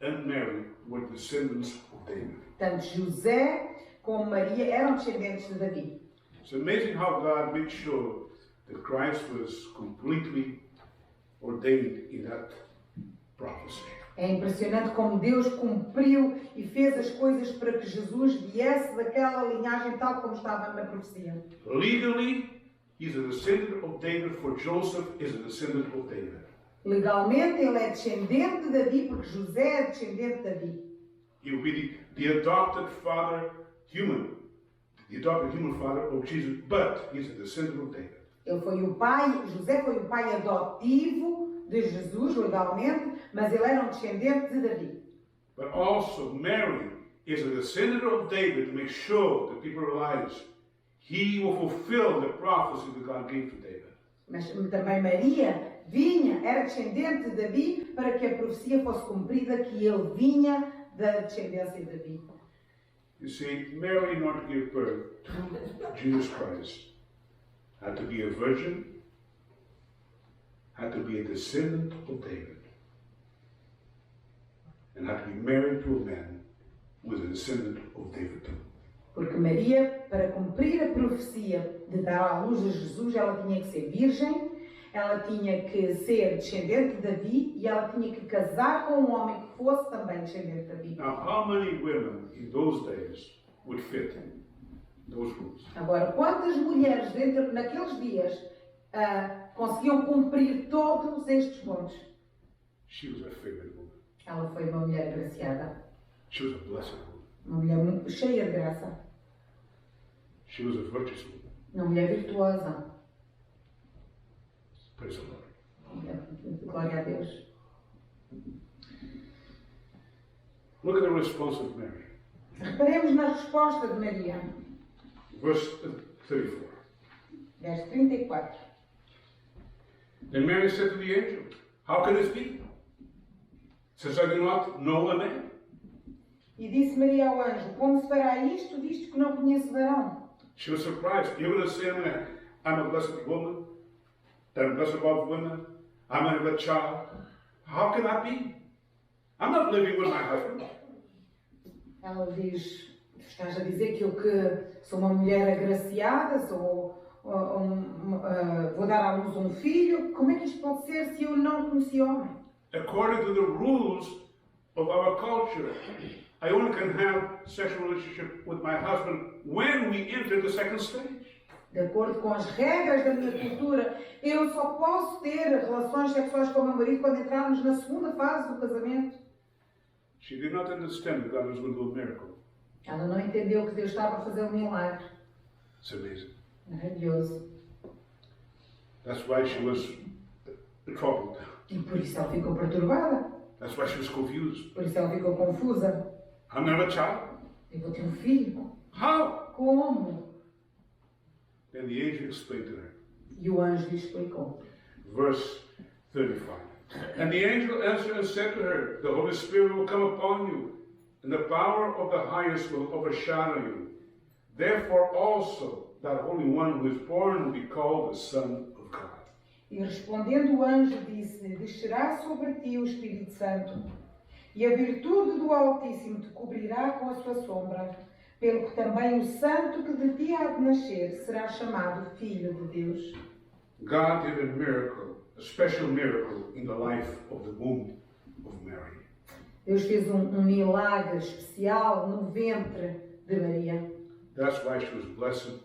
Speaker 1: and Mary were descendants of David.
Speaker 2: Tanto José como Maria eram descendentes de Davi.
Speaker 1: It's amazing how God made sure that Christ was completely ordained in that prophecy.
Speaker 2: É impressionante como Deus cumpriu e fez as coisas para que Jesus viesse daquela linhagem tal como estava na profecia.
Speaker 1: Legally, he's a descendant of David, for Joseph is a descendant of David.
Speaker 2: Legalmente ele é descendente de Davi, porque José é descendente de Davi.
Speaker 1: He will be the adopted father, the adopted human father of Jesus, but he's a descendant of David.
Speaker 2: Ele foi o pai, José foi o pai adotivo de Jesus, legalmente, mas ele era um descendente de Davi.
Speaker 1: But also Mary is a descendant of David to make sure that people realize he will fulfill the prophecy that God gave to David.
Speaker 2: Mas também Maria era descendente de Davi para que a profecia fosse cumprida que ele vinha da descendência de Davi.
Speaker 1: You see, Mary, in order to give birth to Jesus Christ, had to be a virgin, had to be a descendant of David, and had to be married to a man who was a descendant of David too.
Speaker 2: Porque Maria, para cumprir a profecia de dar à luz a Jesus, ela tinha que ser virgem, ela tinha que ser descendente de Davi e ela tinha que casar com um homem que fosse também descendente de Davi.
Speaker 1: Now, how many women in those days would fit those rules?
Speaker 2: Agora, quantas mulheres naqueles dias conseguiam cumprir todos estes pontos?
Speaker 1: She was a favored woman.
Speaker 2: Ela foi uma mulher agraciada,
Speaker 1: She was a blessed woman.
Speaker 2: uma mulher muito cheia de graça,
Speaker 1: She was a virtuous woman.
Speaker 2: uma mulher virtuosa.
Speaker 1: Praise the Lord.
Speaker 2: Glória a Deus.
Speaker 1: Look at the response of Mary.
Speaker 2: Reparemos na resposta de Maria,
Speaker 1: Verse 34.
Speaker 2: verso 34.
Speaker 1: Then Mary said to the angel, how can this be? Since I do not know a man.
Speaker 2: E disse Maria ao anjo, como se fará isto, visto que não conheço varão?
Speaker 1: She was surprised. Even the same man, I'm a blessed woman, that I'm blessed above women, I'm going to have a child. How can that be? I'm not living with my husband.
Speaker 2: Ela diz, estás a dizer que eu que sou uma mulher agraciada, vou dar à luz um filho, como é que isto pode ser se eu não conheci homem?
Speaker 1: According to the rules of our culture, I only can have sexual relationship with my husband when we enter the second stage.
Speaker 2: De acordo com as regras da minha cultura, eu só posso ter relações sexuais com o meu marido quando entrarmos na segunda fase do casamento.
Speaker 1: She did not understand that God was going to do a miracle.
Speaker 2: Ela não entendeu que Deus estava a fazer um milagre.
Speaker 1: It's amazing.
Speaker 2: Maravilhoso.
Speaker 1: That's why she was troubled.
Speaker 2: E por isso ela ficou perturbada.
Speaker 1: That's why she was confused.
Speaker 2: Por isso ela ficou confusa.
Speaker 1: I'm going to have a child.
Speaker 2: Eu vou ter um filho.
Speaker 1: How?
Speaker 2: Como?
Speaker 1: Then the angel explained to her.
Speaker 2: E o anjo lhe explicou.
Speaker 1: Verse 35. And the angel answered and said to her, the Holy Spirit will come upon you, and the power of the highest will overshadow you. Therefore also that Holy One who is born will be called the Son of God.
Speaker 2: E respondendo o anjo disse-lhe, descerá sobre ti o Espírito Santo, e a virtude do Altíssimo te cobrirá com a sua sombra, pelo que também o santo que de ti há de nascer será chamado Filho de Deus.
Speaker 1: God did a miracle, a special miracle in the life of the womb of Mary.
Speaker 2: Deus fez um milagre especial no ventre de Maria.
Speaker 1: That's why she was blessed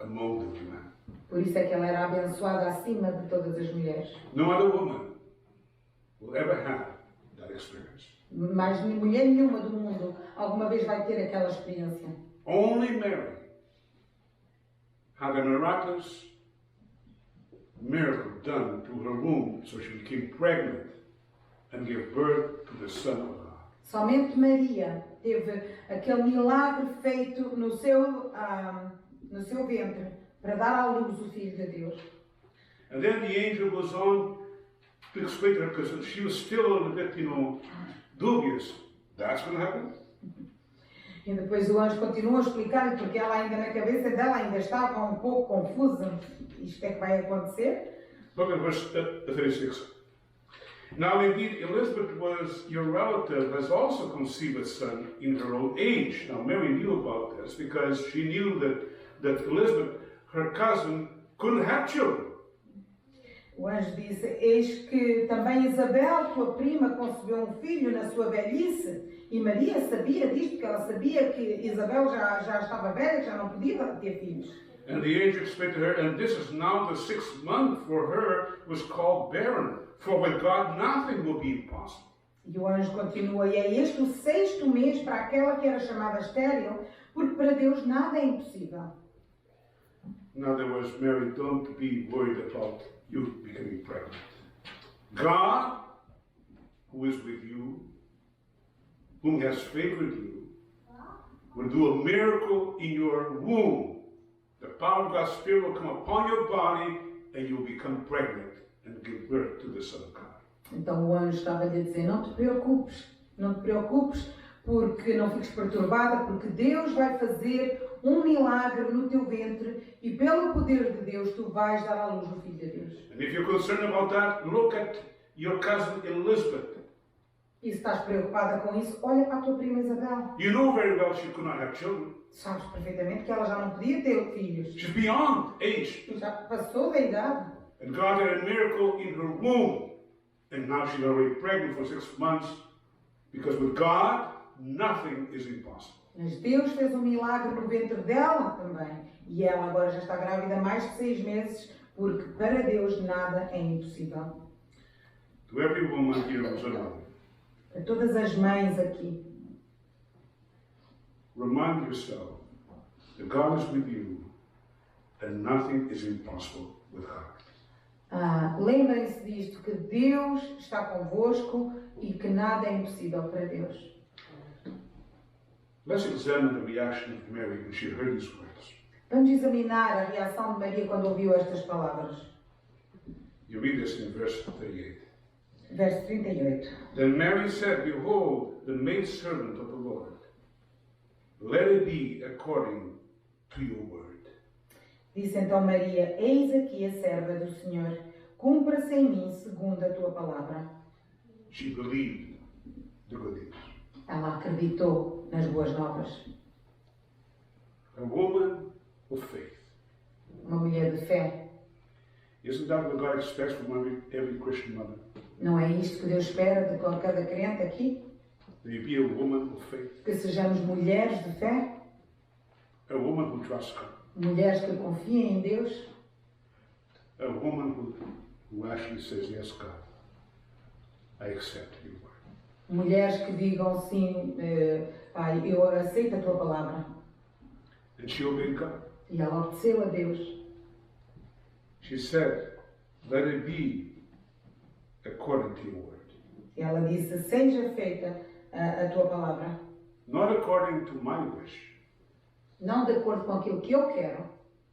Speaker 1: among the women.
Speaker 2: Por isso é que ela era abençoada acima de todas as mulheres.
Speaker 1: No other woman will ever have that experience.
Speaker 2: Mas mulher nenhuma do mundo alguma vez vai ter aquela experiência.
Speaker 1: Only Mary had a miraculous miracle done through her womb, so she became pregnant and gave birth to the Son of God.
Speaker 2: Somente Maria teve aquele milagre feito no seu ventre para dar à luz o Filho de Deus.
Speaker 1: And then the angel goes on to explain to her, because she was still a little bit, dubious. That's going to happen?
Speaker 2: E depois o anjo continua a explicar-lhe, porque ela ainda na cabeça dela ainda estava um pouco confusa. Isto é que vai acontecer?
Speaker 1: Look at verse 36. Now indeed Elizabeth was your relative, has also conceived a son in her old age. Now Mary knew about this because she knew that Elizabeth, her cousin, couldn't have children.
Speaker 2: O anjo disse, eis que também Isabel, tua prima, concebeu um filho na sua velhice. E Maria sabia disto, porque ela sabia que Isabel já estava velha, já não podia ter filhos.
Speaker 1: And the angel explained to her, and this is now the 6th month for her, was called barren. For with God nothing will be impossible.
Speaker 2: E o anjo continua, e é este o 6º mês para aquela que era chamada estéril, porque para Deus nada é impossível.
Speaker 1: In other words, Mary, don't be worried about you becoming pregnant. God, who is with you, whom has favored you, will do a miracle in your womb. The power of God's Spirit will come upon your body, and you will become pregnant and give birth to the Son of God.
Speaker 2: Então o anjo estava-lhe a dizer, não te preocupes, porque não fiques perturbada, porque Deus vai fazer um milagre no teu ventre e pelo poder de Deus tu vais dar à luz o Filho de Deus.
Speaker 1: And if you're concerned about that, look at your cousin Elizabeth.
Speaker 2: E se estás preocupada com isso, olha para a tua prima Isabel.
Speaker 1: You know very well she could not have children.
Speaker 2: Sabes perfeitamente que ela já não podia ter filhos.
Speaker 1: She's beyond age.
Speaker 2: Já passou da idade.
Speaker 1: And God had a miracle in her womb. And now she's already pregnant for 6 months. Because with God, nothing is impossible.
Speaker 2: Mas Deus fez um milagre no ventre dela também. E ela agora já está grávida há mais de 6 meses, porque para Deus nada é impossível.
Speaker 1: To every woman here who's a mother,
Speaker 2: Para todas as mães aqui,
Speaker 1: remind yourself that God is with you and nothing is impossible with God.
Speaker 2: lembrem-se disto, que Deus está convosco e que nada é impossível para Deus.
Speaker 1: Let's examine the reaction of Mary when she heard these words.
Speaker 2: Vamos examinar a reação de Maria quando ouviu estas palavras.
Speaker 1: You read this in verse 38.
Speaker 2: Verso 38.
Speaker 1: Then Mary said, Behold, the maidservant of the Lord. Let it be according to your word.
Speaker 2: Disse então Maria, eis aqui a serva do Senhor, cumpra-se em mim segundo a tua palavra.
Speaker 1: She believed the good news.
Speaker 2: Ela acreditou nas boas novas.
Speaker 1: A woman of faith.
Speaker 2: Uma mulher de fé.
Speaker 1: Isn't that what God expects from every Christian mother?
Speaker 2: Não é isto que Deus espera de cada crente aqui?
Speaker 1: That you be a woman of faith.
Speaker 2: Que sejamos mulheres de fé?
Speaker 1: A woman who trusts God.
Speaker 2: Mulheres que confiem em Deus?
Speaker 1: A woman who actually says, yes, God, I accept your word.
Speaker 2: Mulheres que digam sim, Pai, eu aceito a tua palavra.
Speaker 1: And she obeyed God.
Speaker 2: E ela obedeceu a Deus.
Speaker 1: She said, let it be according to your word.
Speaker 2: E ela disse, seja feita a tua palavra.
Speaker 1: Not according to my wish,
Speaker 2: Não de acordo com aquilo que eu quero,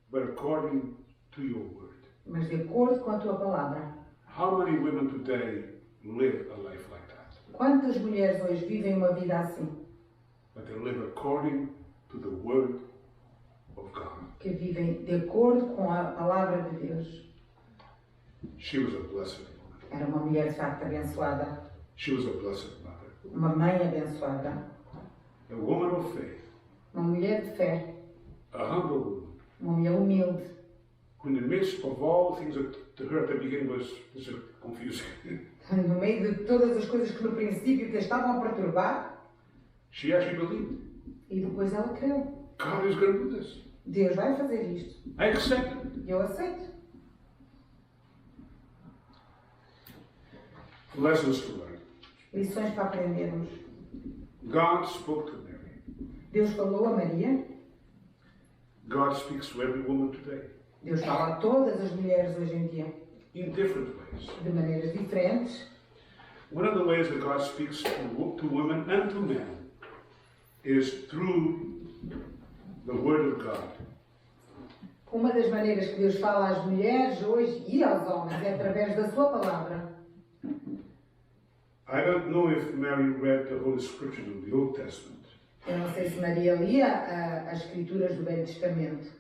Speaker 1: but according to your word.
Speaker 2: mas de acordo com a tua palavra.
Speaker 1: How many women today live a life like that?
Speaker 2: Quantas mulheres hoje vivem uma vida assim?
Speaker 1: But they live according to the word of God.
Speaker 2: Que vivem de acordo com a palavra de Deus.
Speaker 1: She was a blessed woman.
Speaker 2: Era uma mulher de facto abençoada.
Speaker 1: She was a blessed mother.
Speaker 2: Uma mãe abençoada.
Speaker 1: A woman of faith.
Speaker 2: Uma mulher de fé.
Speaker 1: A humble woman.
Speaker 2: Uma mulher humilde.
Speaker 1: Who in the midst of all things that to her at the beginning was confusing.
Speaker 2: No meio de todas as coisas que no princípio que a estavam a perturbar.
Speaker 1: She actually believed.
Speaker 2: E depois ela creu.
Speaker 1: God is going to do this.
Speaker 2: Deus vai fazer isto.
Speaker 1: I accept it.
Speaker 2: Eu aceito.
Speaker 1: Lessons to learn.
Speaker 2: Lições para aprendermos.
Speaker 1: God spoke to Mary.
Speaker 2: Deus falou a Maria.
Speaker 1: God speaks to every woman today
Speaker 2: Deus fala a todas as mulheres hoje em dia.
Speaker 1: in different ways.
Speaker 2: De maneiras diferentes.
Speaker 1: One of the ways that God speaks to women and to men is through the Word of God.
Speaker 2: Uma das maneiras que Deus fala às mulheres hoje e aos homens é através da sua palavra.
Speaker 1: I don't know if Mary read the Holy Scriptures of the Old Testament.
Speaker 2: Eu não sei se Maria lia as escrituras do Velho Testamento.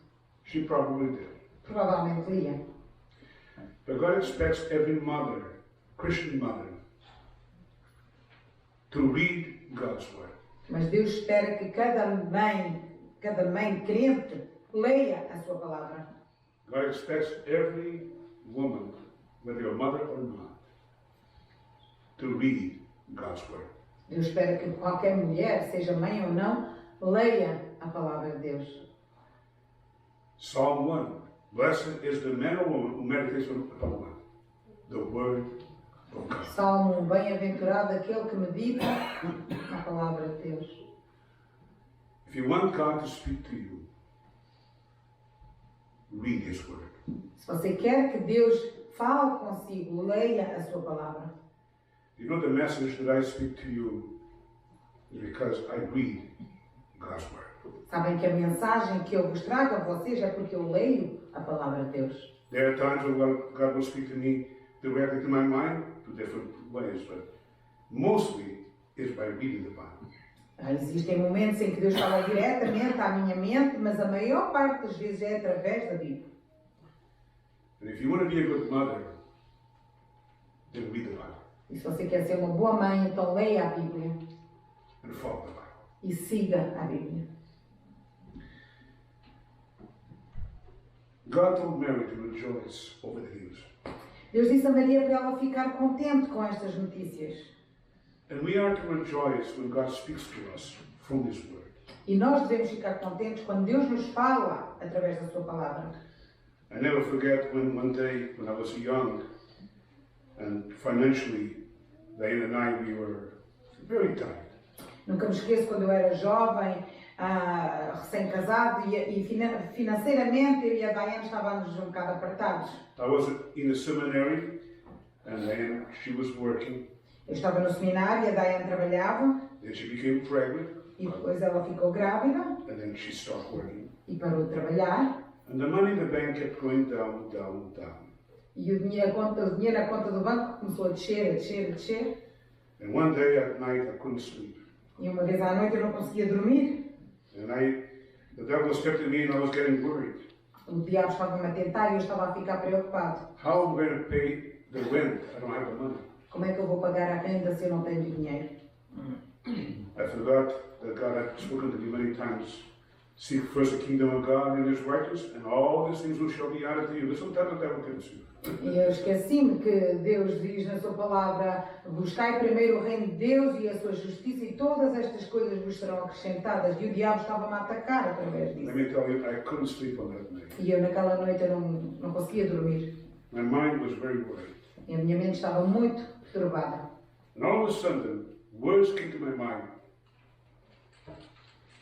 Speaker 1: She probably did.
Speaker 2: Provavelmente lia.
Speaker 1: But God expects every mother, Christian mother, to read God's Word.
Speaker 2: Mas Deus espera que cada mãe crente leia a sua palavra.
Speaker 1: God expects every woman, whether you're a mother or not, to read God's Word.
Speaker 2: Deus espera que qualquer mulher, seja mãe ou não, leia a palavra de Deus.
Speaker 1: Psalm 1. Blessed is the man or woman who meditates upon what? The word of God.
Speaker 2: Salmo 1, bem-aventurado aquele que medita na palavra de Deus.
Speaker 1: If you want God to speak to you, read His word.
Speaker 2: Se você quer que Deus fale consigo, leia a sua palavra.
Speaker 1: You know the message that I speak to you is because I read God's word.
Speaker 2: Sabem que a mensagem que eu vos trago a vocês é porque eu leio a palavra de Deus.
Speaker 1: There are times when God will speak to me directly to my mind, to different ways, but mostly it's by reading the Bible.
Speaker 2: Existem momentos em que Deus fala diretamente à minha mente, mas a maior parte das vezes é através da Bíblia.
Speaker 1: And if you want to be a good mother, then read the Bible
Speaker 2: E se você quer ser uma boa mãe, então leia a Bíblia
Speaker 1: and follow the Bible.
Speaker 2: e siga a Bíblia.
Speaker 1: God told Mary to rejoice over the news.
Speaker 2: Deus disse a Maria para ela ficar contente com estas notícias.
Speaker 1: And we are to rejoice when God speaks to us from His word.
Speaker 2: E nós devemos ficar contentes quando Deus nos fala através da sua palavra.
Speaker 1: I never forget when one day when I was young and financially, Diane and I, we were very tired.
Speaker 2: Nunca me esqueço quando eu era jovem, recém-casado e financeiramente eu e a Diane estávamos um bocado apertados.
Speaker 1: I was in the seminary and Diane, she was working.
Speaker 2: Eu estava no seminário e a Diane trabalhava
Speaker 1: Then she became pregnant
Speaker 2: e depois ela ficou grávida
Speaker 1: and then she stopped working.
Speaker 2: e parou de trabalhar.
Speaker 1: And the money in the bank kept going down, down, down.
Speaker 2: E o dinheiro na conta do banco começou a descer, a descer, a descer.
Speaker 1: And one day at night I couldn't sleep.
Speaker 2: E uma vez à noite eu não conseguia dormir.
Speaker 1: And the devil was tempting me and I was getting worried.
Speaker 2: O diabo estava-me a tentar e eu estava a ficar preocupado.
Speaker 1: How am I going to pay the rent? I don't have the money.
Speaker 2: Como é que eu vou pagar a renda se eu não tenho dinheiro?
Speaker 1: I forgot that God had spoken to me many times. Seek first the kingdom of God and His righteousness, and all these things shall be added to you. But sometimes the devil tempts you.
Speaker 2: E eu esqueci-me que Deus diz na sua palavra: buscai primeiro o reino de Deus e a sua justiça, e todas estas coisas vos serão acrescentadas. E o diabo estava-me a atacar através
Speaker 1: Let
Speaker 2: disso.
Speaker 1: me tell you, I couldn't sleep on that night.
Speaker 2: E eu naquela noite eu não conseguia dormir.
Speaker 1: My mind was very worried.
Speaker 2: E a minha mente estava muito perturbada.
Speaker 1: And all of a sudden, words came to my mind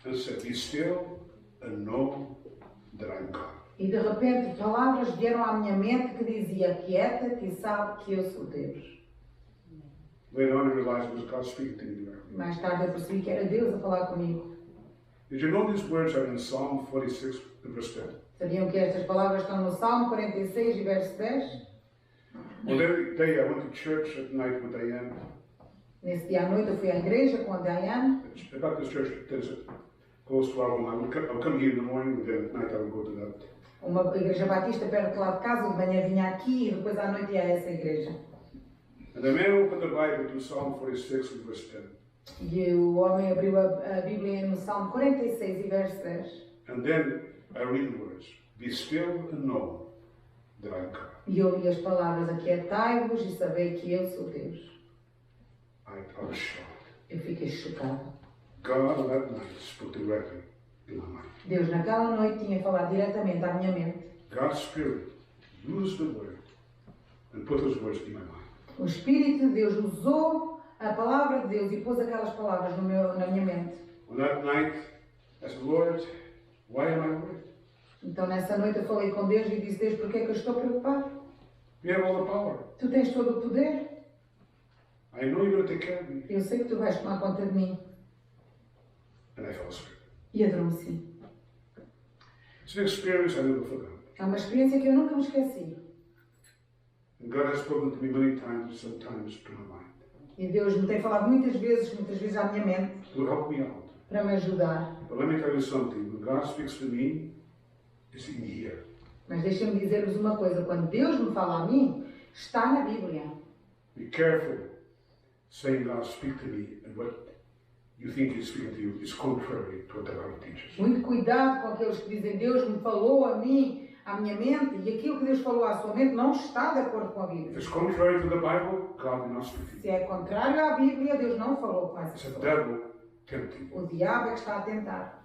Speaker 1: and said, be still and know that I'm God.
Speaker 2: E de repente palavras vieram à minha mente que dizia: quieta-te e sabe que eu sou Deus.
Speaker 1: Later on I realized it was God speaking to me directly.
Speaker 2: Mais tarde eu percebi que era Deus a falar comigo.
Speaker 1: Did you know these words are in Psalm 46 and verse 10?
Speaker 2: Sabiam que estas palavras estão no Salmo 46 e verso 10?
Speaker 1: Well, that day I went to church at night with Diane.
Speaker 2: Nesse dia à noite eu fui à igreja com a Diane.
Speaker 1: The Baptist church that is close to our home. I would come here in the morning and then at night I would go to that.
Speaker 2: Uma igreja batista perto de lá de casa, de manhã vinha aqui e depois à noite ia a essa igreja.
Speaker 1: And the man opened the Bible to Psalm 46 and verse 10.
Speaker 2: E o homem abriu a Bíblia no Salmo 46 e verso 10.
Speaker 1: And then I read the words, be still and know that I'm God.
Speaker 2: E eu li as palavras: aquietai-vos e sabei que eu sou Deus.
Speaker 1: I was shocked.
Speaker 2: Eu fiquei chocado.
Speaker 1: God on that night spoke directly in my mind.
Speaker 2: Deus naquela noite tinha falado diretamente à minha mente.
Speaker 1: God's Spirit used the word and put those words in my mind.
Speaker 2: O Espírito de Deus usou a palavra de Deus e pôs aquelas palavras na minha mente.
Speaker 1: On that night, I said, Lord, why am I worried?
Speaker 2: Então nessa noite eu falei com Deus e disse: Deus, porquê é que eu estou preocupado?
Speaker 1: You have all the power.
Speaker 2: Tu tens todo o poder.
Speaker 1: I know you're going to take care of me.
Speaker 2: Eu sei que tu vais tomar conta de mim.
Speaker 1: And I fell asleep.
Speaker 2: E adormeci.
Speaker 1: It's an experience I never forgot.
Speaker 2: É uma experiência que eu nunca me esqueci.
Speaker 1: And God has spoken to me many times, sometimes to my mind,
Speaker 2: E Deus me tem falado muitas vezes à minha mente,
Speaker 1: to help me out.
Speaker 2: para me ajudar.
Speaker 1: But let me tell you something. When God speaks to me, it's in here.
Speaker 2: Mas deixem-me dizer-vos uma coisa: quando Deus me fala a mim, está na Bíblia.
Speaker 1: Be careful saying God speak to me and what you think He's speaking to you is contrary to what the Bible teaches.
Speaker 2: Muito cuidado com aqueles que dizem: Deus me falou a mim, à minha mente, e aquilo que Deus falou à sua mente não está de acordo com a
Speaker 1: If
Speaker 2: Bíblia.
Speaker 1: it's contrary to the Bible, God will not speak to
Speaker 2: Se
Speaker 1: you.
Speaker 2: é contrário à Bíblia, Deus não falou com essa
Speaker 1: It's the
Speaker 2: pessoa.
Speaker 1: devil tempting you.
Speaker 2: O diabo é que está a tentar.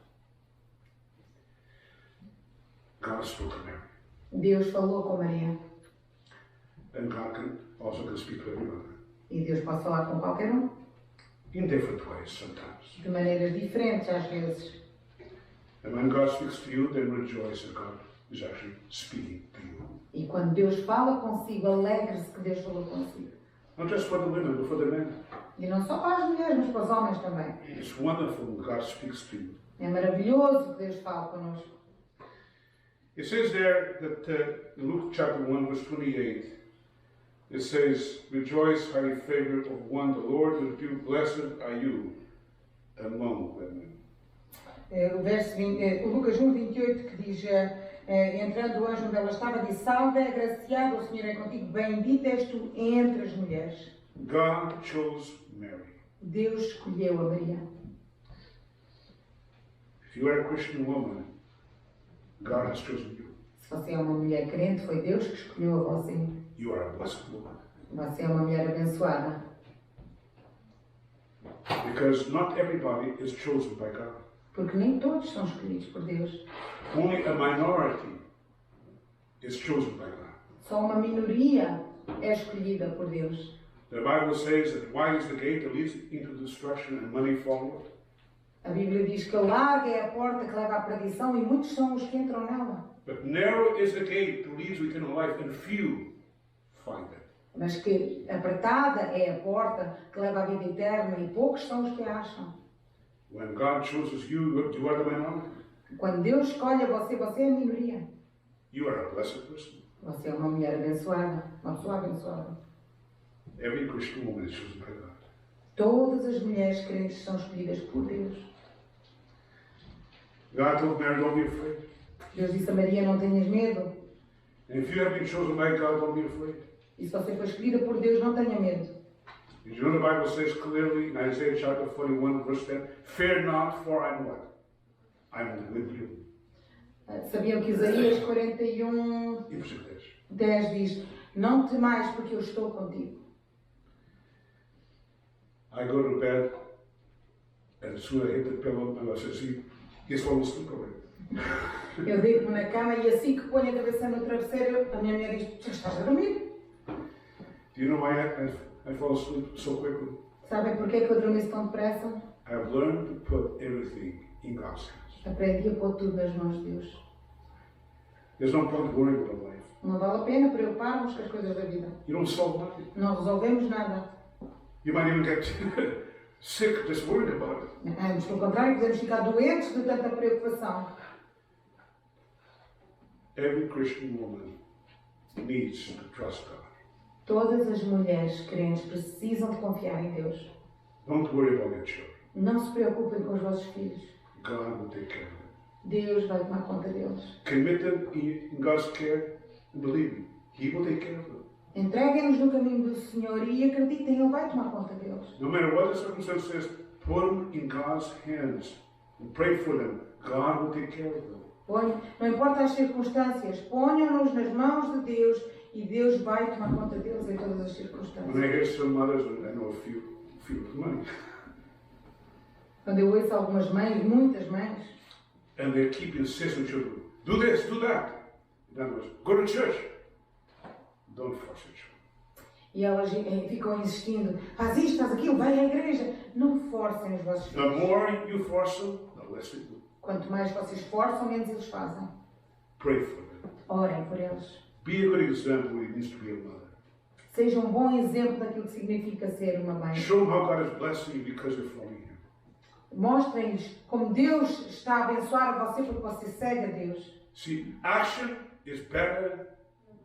Speaker 1: God spoke to Mary.
Speaker 2: Deus falou com Maria.
Speaker 1: And God also can speak to everyone
Speaker 2: E Deus pode falar com qualquer um,
Speaker 1: in different ways sometimes.
Speaker 2: de maneiras diferentes às vezes.
Speaker 1: And when God speaks to you, then rejoice that God is actually speaking to you.
Speaker 2: E quando Deus fala consigo, alegre-se que Deus falou consigo.
Speaker 1: Not just for the women, but for the men.
Speaker 2: E não só para as mulheres, mas para os homens também.
Speaker 1: It's wonderful when God speaks to you.
Speaker 2: É maravilhoso que Deus fale connosco.
Speaker 1: It says there that in Luke chapter 1, verse 28, it says, rejoice, highly favored of one, the Lord is with you, blessed are you among women.
Speaker 2: O verso 20, Lucas 1:28 que diz, entrando o anjo onde ela estava, disse, salve, agraciado, o Senhor é contigo, bendita és tu entre as mulheres.
Speaker 1: God chose Mary.
Speaker 2: Deus escolheu a Maria.
Speaker 1: If you are a Christian woman, God has chosen you.
Speaker 2: Se você é uma mulher crente, foi Deus que escolheu a você.
Speaker 1: You are a blessed woman.
Speaker 2: Você é uma mulher abençoada.
Speaker 1: Because not everybody is chosen by God.
Speaker 2: Porque nem todos são escolhidos por Deus.
Speaker 1: Only a minority is chosen by God.
Speaker 2: Só uma minoria é escolhida por Deus.
Speaker 1: The Bible says that wide is the gate that leads into destruction and many follow it.
Speaker 2: A Bíblia diz que larga é a porta que leva à perdição e muitos são os que entram nela.
Speaker 1: But narrow is the gate that leads to eternal life and few find it.
Speaker 2: Mas que apertada é a porta que leva à vida eterna e poucos são os que a acham.
Speaker 1: When God chooses you, you are the minority.
Speaker 2: Quando Deus escolhe você, você é a minoria.
Speaker 1: You are a blessed person.
Speaker 2: Você é uma mulher abençoada, uma pessoa abençoada.
Speaker 1: Every Christian woman is chosen by God.
Speaker 2: Todas as mulheres crentes são escolhidas por Deus.
Speaker 1: God told Mary, don't be afraid.
Speaker 2: Deus disse a Maria, não tenhas medo.
Speaker 1: And if you have been chosen by God, don't be afraid.
Speaker 2: E se você foi escolhida por Deus, não tenha medo.
Speaker 1: Did you know the Bible says clearly in Isaiah chapter 41, verse 10, fear not, for I'm what? I'm with you.
Speaker 2: Sabiam que Isaías 41,
Speaker 1: E por 10.
Speaker 2: 10 diz, não temais porque eu estou contigo.
Speaker 1: I go to bed, and as soon as I hit the pillow, I say, see, he's falling asleep already.
Speaker 2: Eu deito-me na cama e assim que ponho a cabeça no travesseiro, a minha mulher diz, já estás a dormir?
Speaker 1: Do you know why I fall asleep so quickly?
Speaker 2: Sabem porquê que eu adormeço tão depressa?
Speaker 1: I've learned to put everything in God's hands.
Speaker 2: Aprendi a pôr tudo nas mãos de Deus.
Speaker 1: There's no point worrying about life.
Speaker 2: Não vale a pena preocuparmos com as coisas da vida.
Speaker 1: You don't solve nothing.
Speaker 2: Não resolvemos nada.
Speaker 1: You might even get sick just worrying about it.
Speaker 2: Antes, pelo contrário, podemos ficar doentes de tanta preocupação.
Speaker 1: Every Christian woman needs to trust God.
Speaker 2: Todas as mulheres crentes precisam de confiar em Deus.
Speaker 1: Don't worry about your children.
Speaker 2: Não se preocupem com os vossos filhos.
Speaker 1: God will take care of them.
Speaker 2: Deus vai tomar conta deles.
Speaker 1: Commit them in God's care and believe me, He will take care of them.
Speaker 2: Entreguem-nos no caminho do Senhor e acreditem, Ele vai tomar conta deles.
Speaker 1: No matter what the circumstance is, put them in God's hands and pray for them. God will take care of them.
Speaker 2: Não importa as circunstâncias, ponham-nos nas mãos de Deus e Deus vai tomar conta deles em todas as
Speaker 1: When I
Speaker 2: circunstâncias.
Speaker 1: hear some mothers, I know a few with money,
Speaker 2: Quando eu ouço algumas mães, muitas mães,
Speaker 1: and they keep insisting children, do this, do that. In other words, go to church. Don't force your children.
Speaker 2: e elas ficam insistindo, faz isto, faz aquilo, vai à igreja. Não forcem os vossos
Speaker 1: The
Speaker 2: filhos.
Speaker 1: more you force them, the less they do.
Speaker 2: Quanto mais vocês forçam, menos eles fazem.
Speaker 1: Pray for them.
Speaker 2: Orem por eles.
Speaker 1: Be a good example what it means to be a mother.
Speaker 2: Seja um bom exemplo daquilo que significa ser uma mãe.
Speaker 1: Show them how God is blessing you because you're following Him.
Speaker 2: Mostrem-lhes como Deus está a abençoar você porque você segue a Deus.
Speaker 1: See, action is better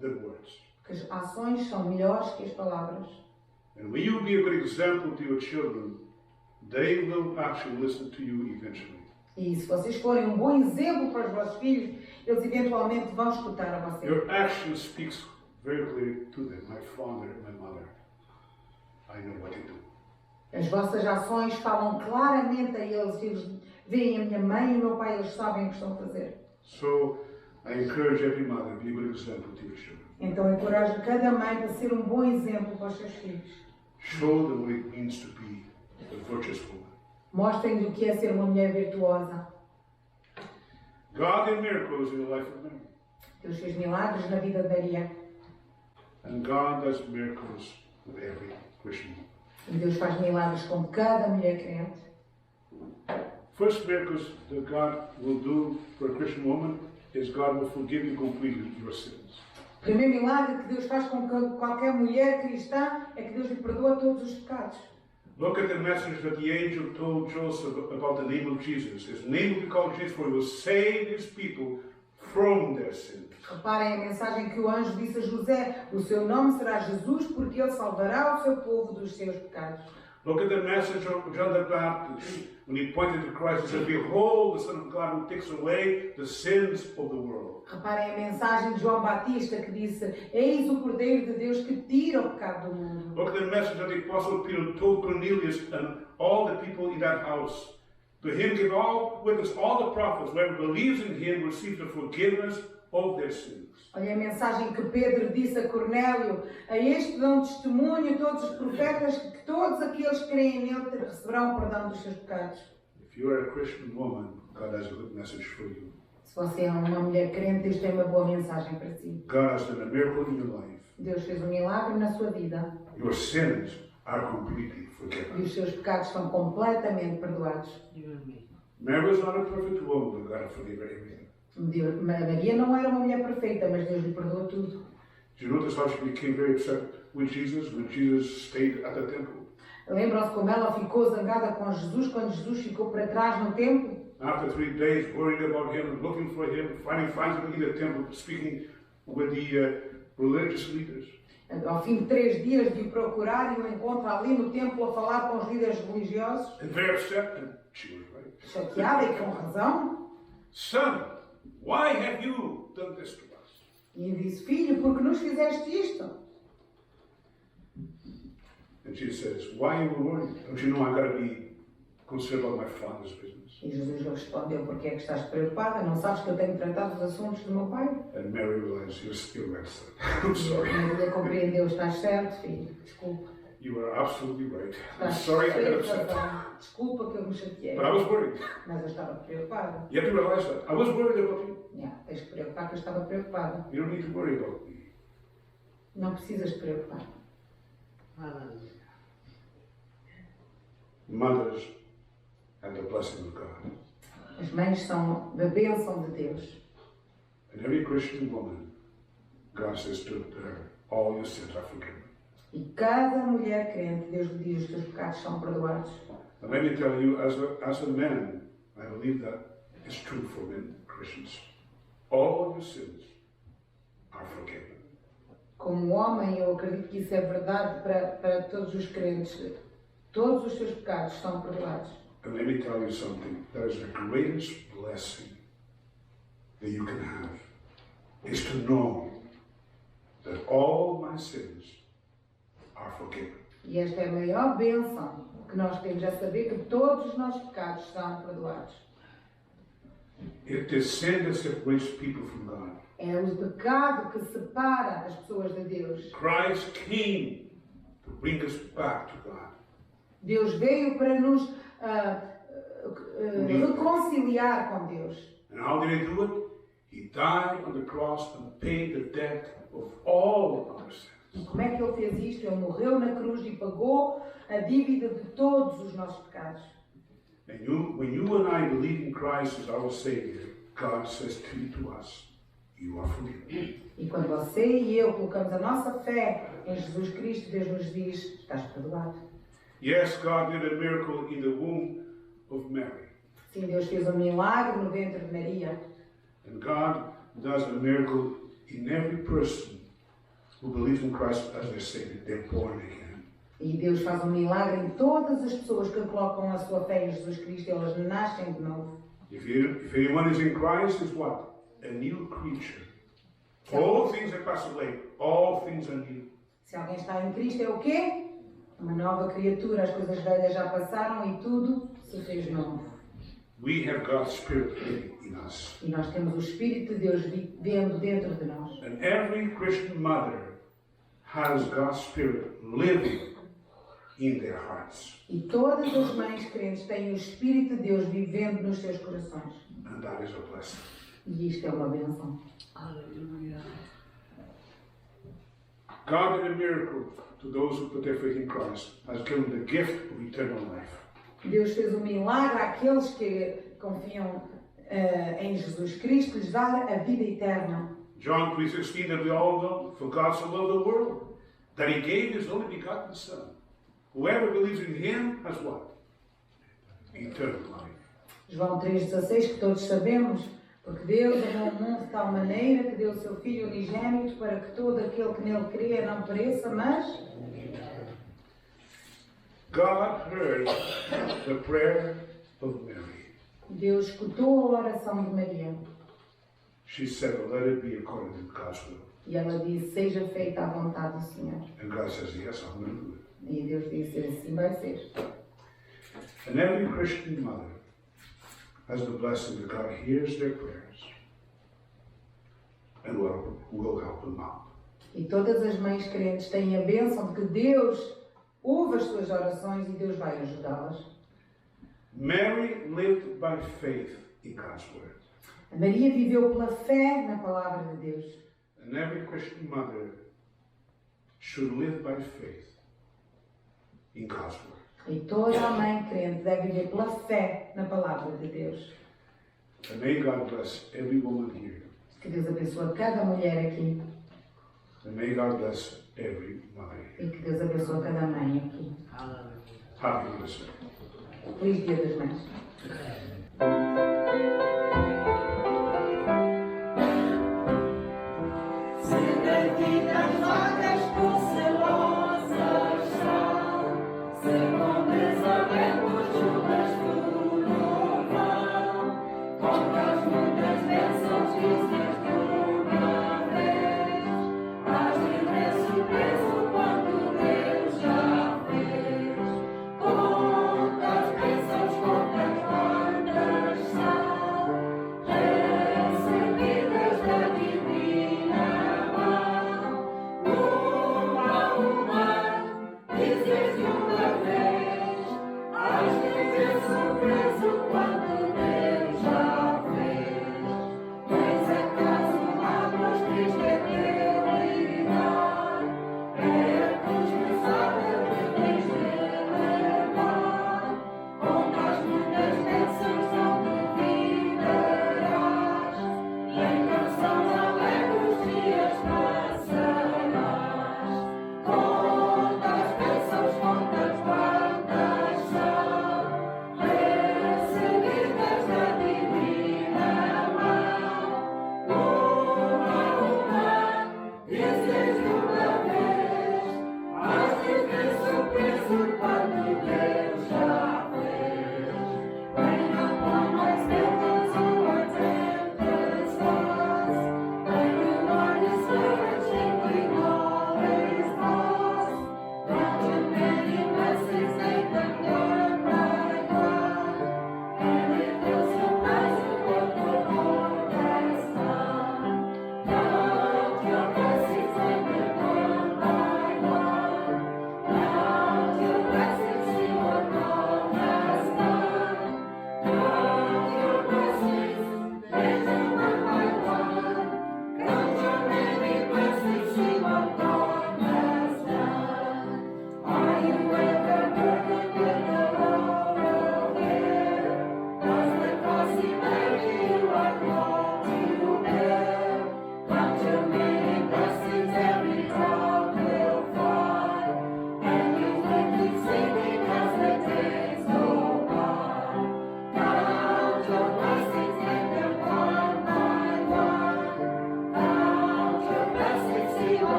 Speaker 1: than words.
Speaker 2: Porque as ações são melhores que as palavras.
Speaker 1: And when you be a good example to your children, they will actually listen to you eventually.
Speaker 2: E se vocês forem um bom exemplo para os vossos filhos, eles eventualmente vão escutar a você.
Speaker 1: Your action speaks very clearly to them. My father and my mother, I know what they do.
Speaker 2: As vossas ações falam claramente a eles. Eles veem a minha mãe e o meu pai, eles sabem o que estão a fazer.
Speaker 1: So I encourage every mother to be a good example to your children.
Speaker 2: Então encorajo cada mãe para ser um bom exemplo para os seus filhos.
Speaker 1: Show them what it means to be a virtuous woman.
Speaker 2: Mostrem-lhe o que é ser uma mulher virtuosa.
Speaker 1: God did miracles in the life of Mary.
Speaker 2: Deus fez milagres na vida de Maria.
Speaker 1: And God does miracles with every Christian.
Speaker 2: E Deus faz milagres com cada mulher crente.
Speaker 1: First miracles that God will do for a Christian woman is God will forgive you completely your sins.
Speaker 2: O primeiro milagre que Deus faz com qualquer mulher cristã é que Deus lhe perdoa todos os pecados.
Speaker 1: Look at the message that the angel told Joseph about the name of Jesus. His name will be called Jesus, for he will save his people from their sins.
Speaker 2: Reparem a mensagem que o anjo disse a José: o seu nome será Jesus, porque ele salvará o seu povo dos seus pecados.
Speaker 1: Look at the message of John the Baptist when he pointed to Christ and said, "Behold, the Son of God who takes away the sins of the world."
Speaker 2: Reparem a mensagem de João Batista que disse: eis o Cordeiro de Deus que tira o pecado do mundo.
Speaker 1: Look at the message that the Apostle Peter told Cornelius and all the people in that house. To him give all witness, all the prophets, whoever believes in him receives the forgiveness of their sins.
Speaker 2: Olha a mensagem que Pedro disse a Cornélio: a este dão testemunho todos os profetas que todos aqueles que creem nele receberão o perdão dos seus pecados.
Speaker 1: If you are a Christian woman, God has a good message for you.
Speaker 2: Se você é uma mulher crente, Deus tem uma boa mensagem para si.
Speaker 1: God has done a miracle in your life.
Speaker 2: Deus fez um milagre na sua vida
Speaker 1: Your sins are completely
Speaker 2: e
Speaker 1: forgiven.
Speaker 2: os seus pecados são completamente perdoados.
Speaker 1: Mary was not a perfect woman, but God forgave her everything.
Speaker 2: Maria não era uma mulher perfeita, mas Deus lhe perdoou tudo.
Speaker 1: Do you notice how she became very upset with Jesus when Jesus stayed at the temple?
Speaker 2: Lembram-se como ela ficou zangada com Jesus quando Jesus ficou para trás no templo?
Speaker 1: After 3 days, worrying about him, looking for him, finally finds him in the temple, speaking with the religious leaders.
Speaker 2: Ao fim de 3 dias de o procurar e o encontra ali no templo a falar com os líderes religiosos,
Speaker 1: And very upset, and she was right.
Speaker 2: chateada e com razão,
Speaker 1: Son, why have you done this to us?
Speaker 2: e disse: filho, por que nos fizeste isto?
Speaker 1: And she says, why are you worried? Don't you know I've got to be concerned about my Father's business?
Speaker 2: E Jesus lhe respondeu: porque é que estás preocupada? Não sabes que eu tenho tratado os assuntos do meu pai?
Speaker 1: And Mary realized, you're right, son. I'm sorry.
Speaker 2: Maria compreendeu: estás certo, filho, desculpa.
Speaker 1: You are absolutely right. I'm
Speaker 2: Estás
Speaker 1: sorry I got
Speaker 2: cheio de
Speaker 1: upset.
Speaker 2: razão. Desculpa que eu me chateei.
Speaker 1: But I was worried.
Speaker 2: Mas eu estava preocupada.
Speaker 1: You have to realize that. I was worried about you.
Speaker 2: Tens de preocupar que eu estava preocupada.
Speaker 1: You don't need to worry about me.
Speaker 2: Não precisas te preocupar.
Speaker 1: Mothers have the blessing of God.
Speaker 2: As mães são a bênção de Deus.
Speaker 1: And every Christian woman, God says to her, all your sins are forgiven.
Speaker 2: E cada mulher crente, Deus lhe diz: os teus pecados são perdoados.
Speaker 1: And let me tell you, as a man, I believe that is true for men, Christians. All of your sins are forgiven.
Speaker 2: Como homem, eu acredito que isso é verdade para todos os crentes. Todos os teus pecados são perdoados.
Speaker 1: And let me tell you something, that is the greatest blessing that you can have, is to know that all my sins are forgiven.
Speaker 2: E esta é a maior bênção que nós temos, é saber que todos os nossos pecados são perdoados.
Speaker 1: It is sin that separates people from God.
Speaker 2: É o pecado que separa as pessoas de Deus.
Speaker 1: Christ came to bring us back to God.
Speaker 2: Deus veio para nos reconciliar com Deus.
Speaker 1: And how did he do it? He died on the cross and paid the debt of all of our sins.
Speaker 2: E como é que ele fez isto? Ele morreu na cruz e pagou a dívida de todos os nossos pecados.
Speaker 1: And when you and I believe in Christ as our Savior, God says to us, you are forgiven.
Speaker 2: E quando você e eu colocamos a nossa fé em Jesus Cristo, Deus nos diz: estás perdoado.
Speaker 1: Yes, God did a miracle in the womb of Mary.
Speaker 2: Sim, Deus fez um milagre no ventre de Maria.
Speaker 1: And God does a miracle in every person who believes in Christ as their Savior. They're born again.
Speaker 2: E Deus faz um milagre em todas as pessoas que colocam a sua fé em Jesus Cristo. Elas nascem de novo.
Speaker 1: If anyone is in Christ, is what? A new creature. All things have passed away. All things are new.
Speaker 2: Se alguém está em Cristo, é o quê? Uma nova criatura. As coisas velhas já passaram e tudo se fez novo.
Speaker 1: We have God's Spirit living in us.
Speaker 2: E nós temos o Espírito de Deus vivendo dentro de nós.
Speaker 1: And every Christian mother has God's Spirit living in their hearts.
Speaker 2: E todas as mães crentes têm o Espírito de Deus vivendo nos seus corações.
Speaker 1: And that is a blessing.
Speaker 2: E isto é uma benção.
Speaker 1: God did a miracle to those who put their faith in Christ, has given the gift of eternal life.
Speaker 2: Deus fez um milagre àqueles que confiam em Jesus Cristo, lhes dar a vida eterna.
Speaker 1: John 3:16 that we all know, for God so loved the world, that he gave his only begotten Son. Whoever believes in him has what? Eternal life.
Speaker 2: João 3,16, que todos sabemos, porque Deus amou o mundo de tal maneira que deu o seu Filho unigênito para que todo aquele que nele crê não pereça, mas
Speaker 1: God heard the prayer of Mary.
Speaker 2: Deus escutou a oração de Maria.
Speaker 1: She said, let it be according to God's will.
Speaker 2: E ela disse, seja feita a vontade do Senhor.
Speaker 1: And God says, yes, I'm going to do it.
Speaker 2: E Deus disse, assim vai ser.
Speaker 1: And every Christian mother has the blessing that God hears their prayers and will help them out.
Speaker 2: E todas as mães crentes têm a bênção de que Deus ouve as suas orações e Deus vai ajudá-las.
Speaker 1: Mary lived by faith in God's word.
Speaker 2: A Maria viveu pela fé na palavra de Deus.
Speaker 1: And every Christian mother should live by faith in God's word.
Speaker 2: E toda a mãe crente deve viver pela fé na palavra de Deus.
Speaker 1: And may God bless every woman here.
Speaker 2: Que Deus abençoe cada mulher aqui.
Speaker 1: And may God bless every mother here.
Speaker 2: E que Deus abençoe cada mãe aqui.
Speaker 1: Happy Mother's Day.
Speaker 2: Feliz Dia das Mães.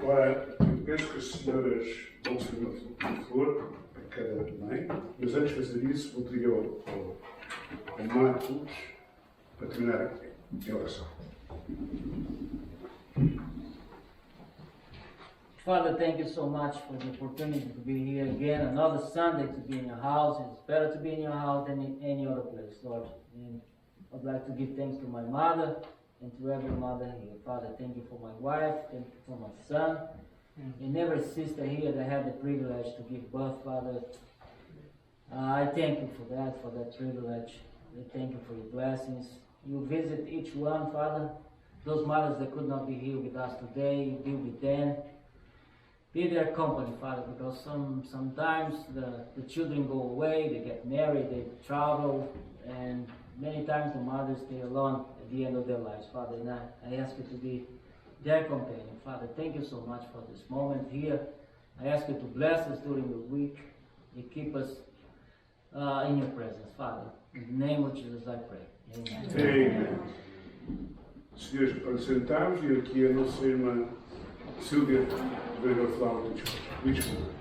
Speaker 1: Ora, eu penso que as senhoras vão ser uma flor a cada mãe, mas antes de fazer isso, vou pedir ao Marcos para terminar a oração.
Speaker 7: Father, thank you so much for the opportunity to be here again. Another Sunday to be in your house. It's better to be in your house than in any other place, Lord. And I'd like to give thanks to my mother and to every mother here. Father, thank you for my wife, thank you for my son, and every sister here that had the privilege to give birth, Father. I thank you for that privilege. I thank you for your blessings. You visit each one, Father. Those mothers that could not be here with us today, be with them. Be their company, Father, because sometimes the children go away, they get married, they travel, and many times the mothers stay alone at the end of their lives, Father. And I ask you to be their companion, Father. Thank you so much for this moment here. I ask you to bless us during the week and keep us in your presence, Father. In the name of Jesus I pray. Amen.
Speaker 1: Amém. Senhores, para sentarmos, e aqui a nossa irmã Silvia veio falar o discurso.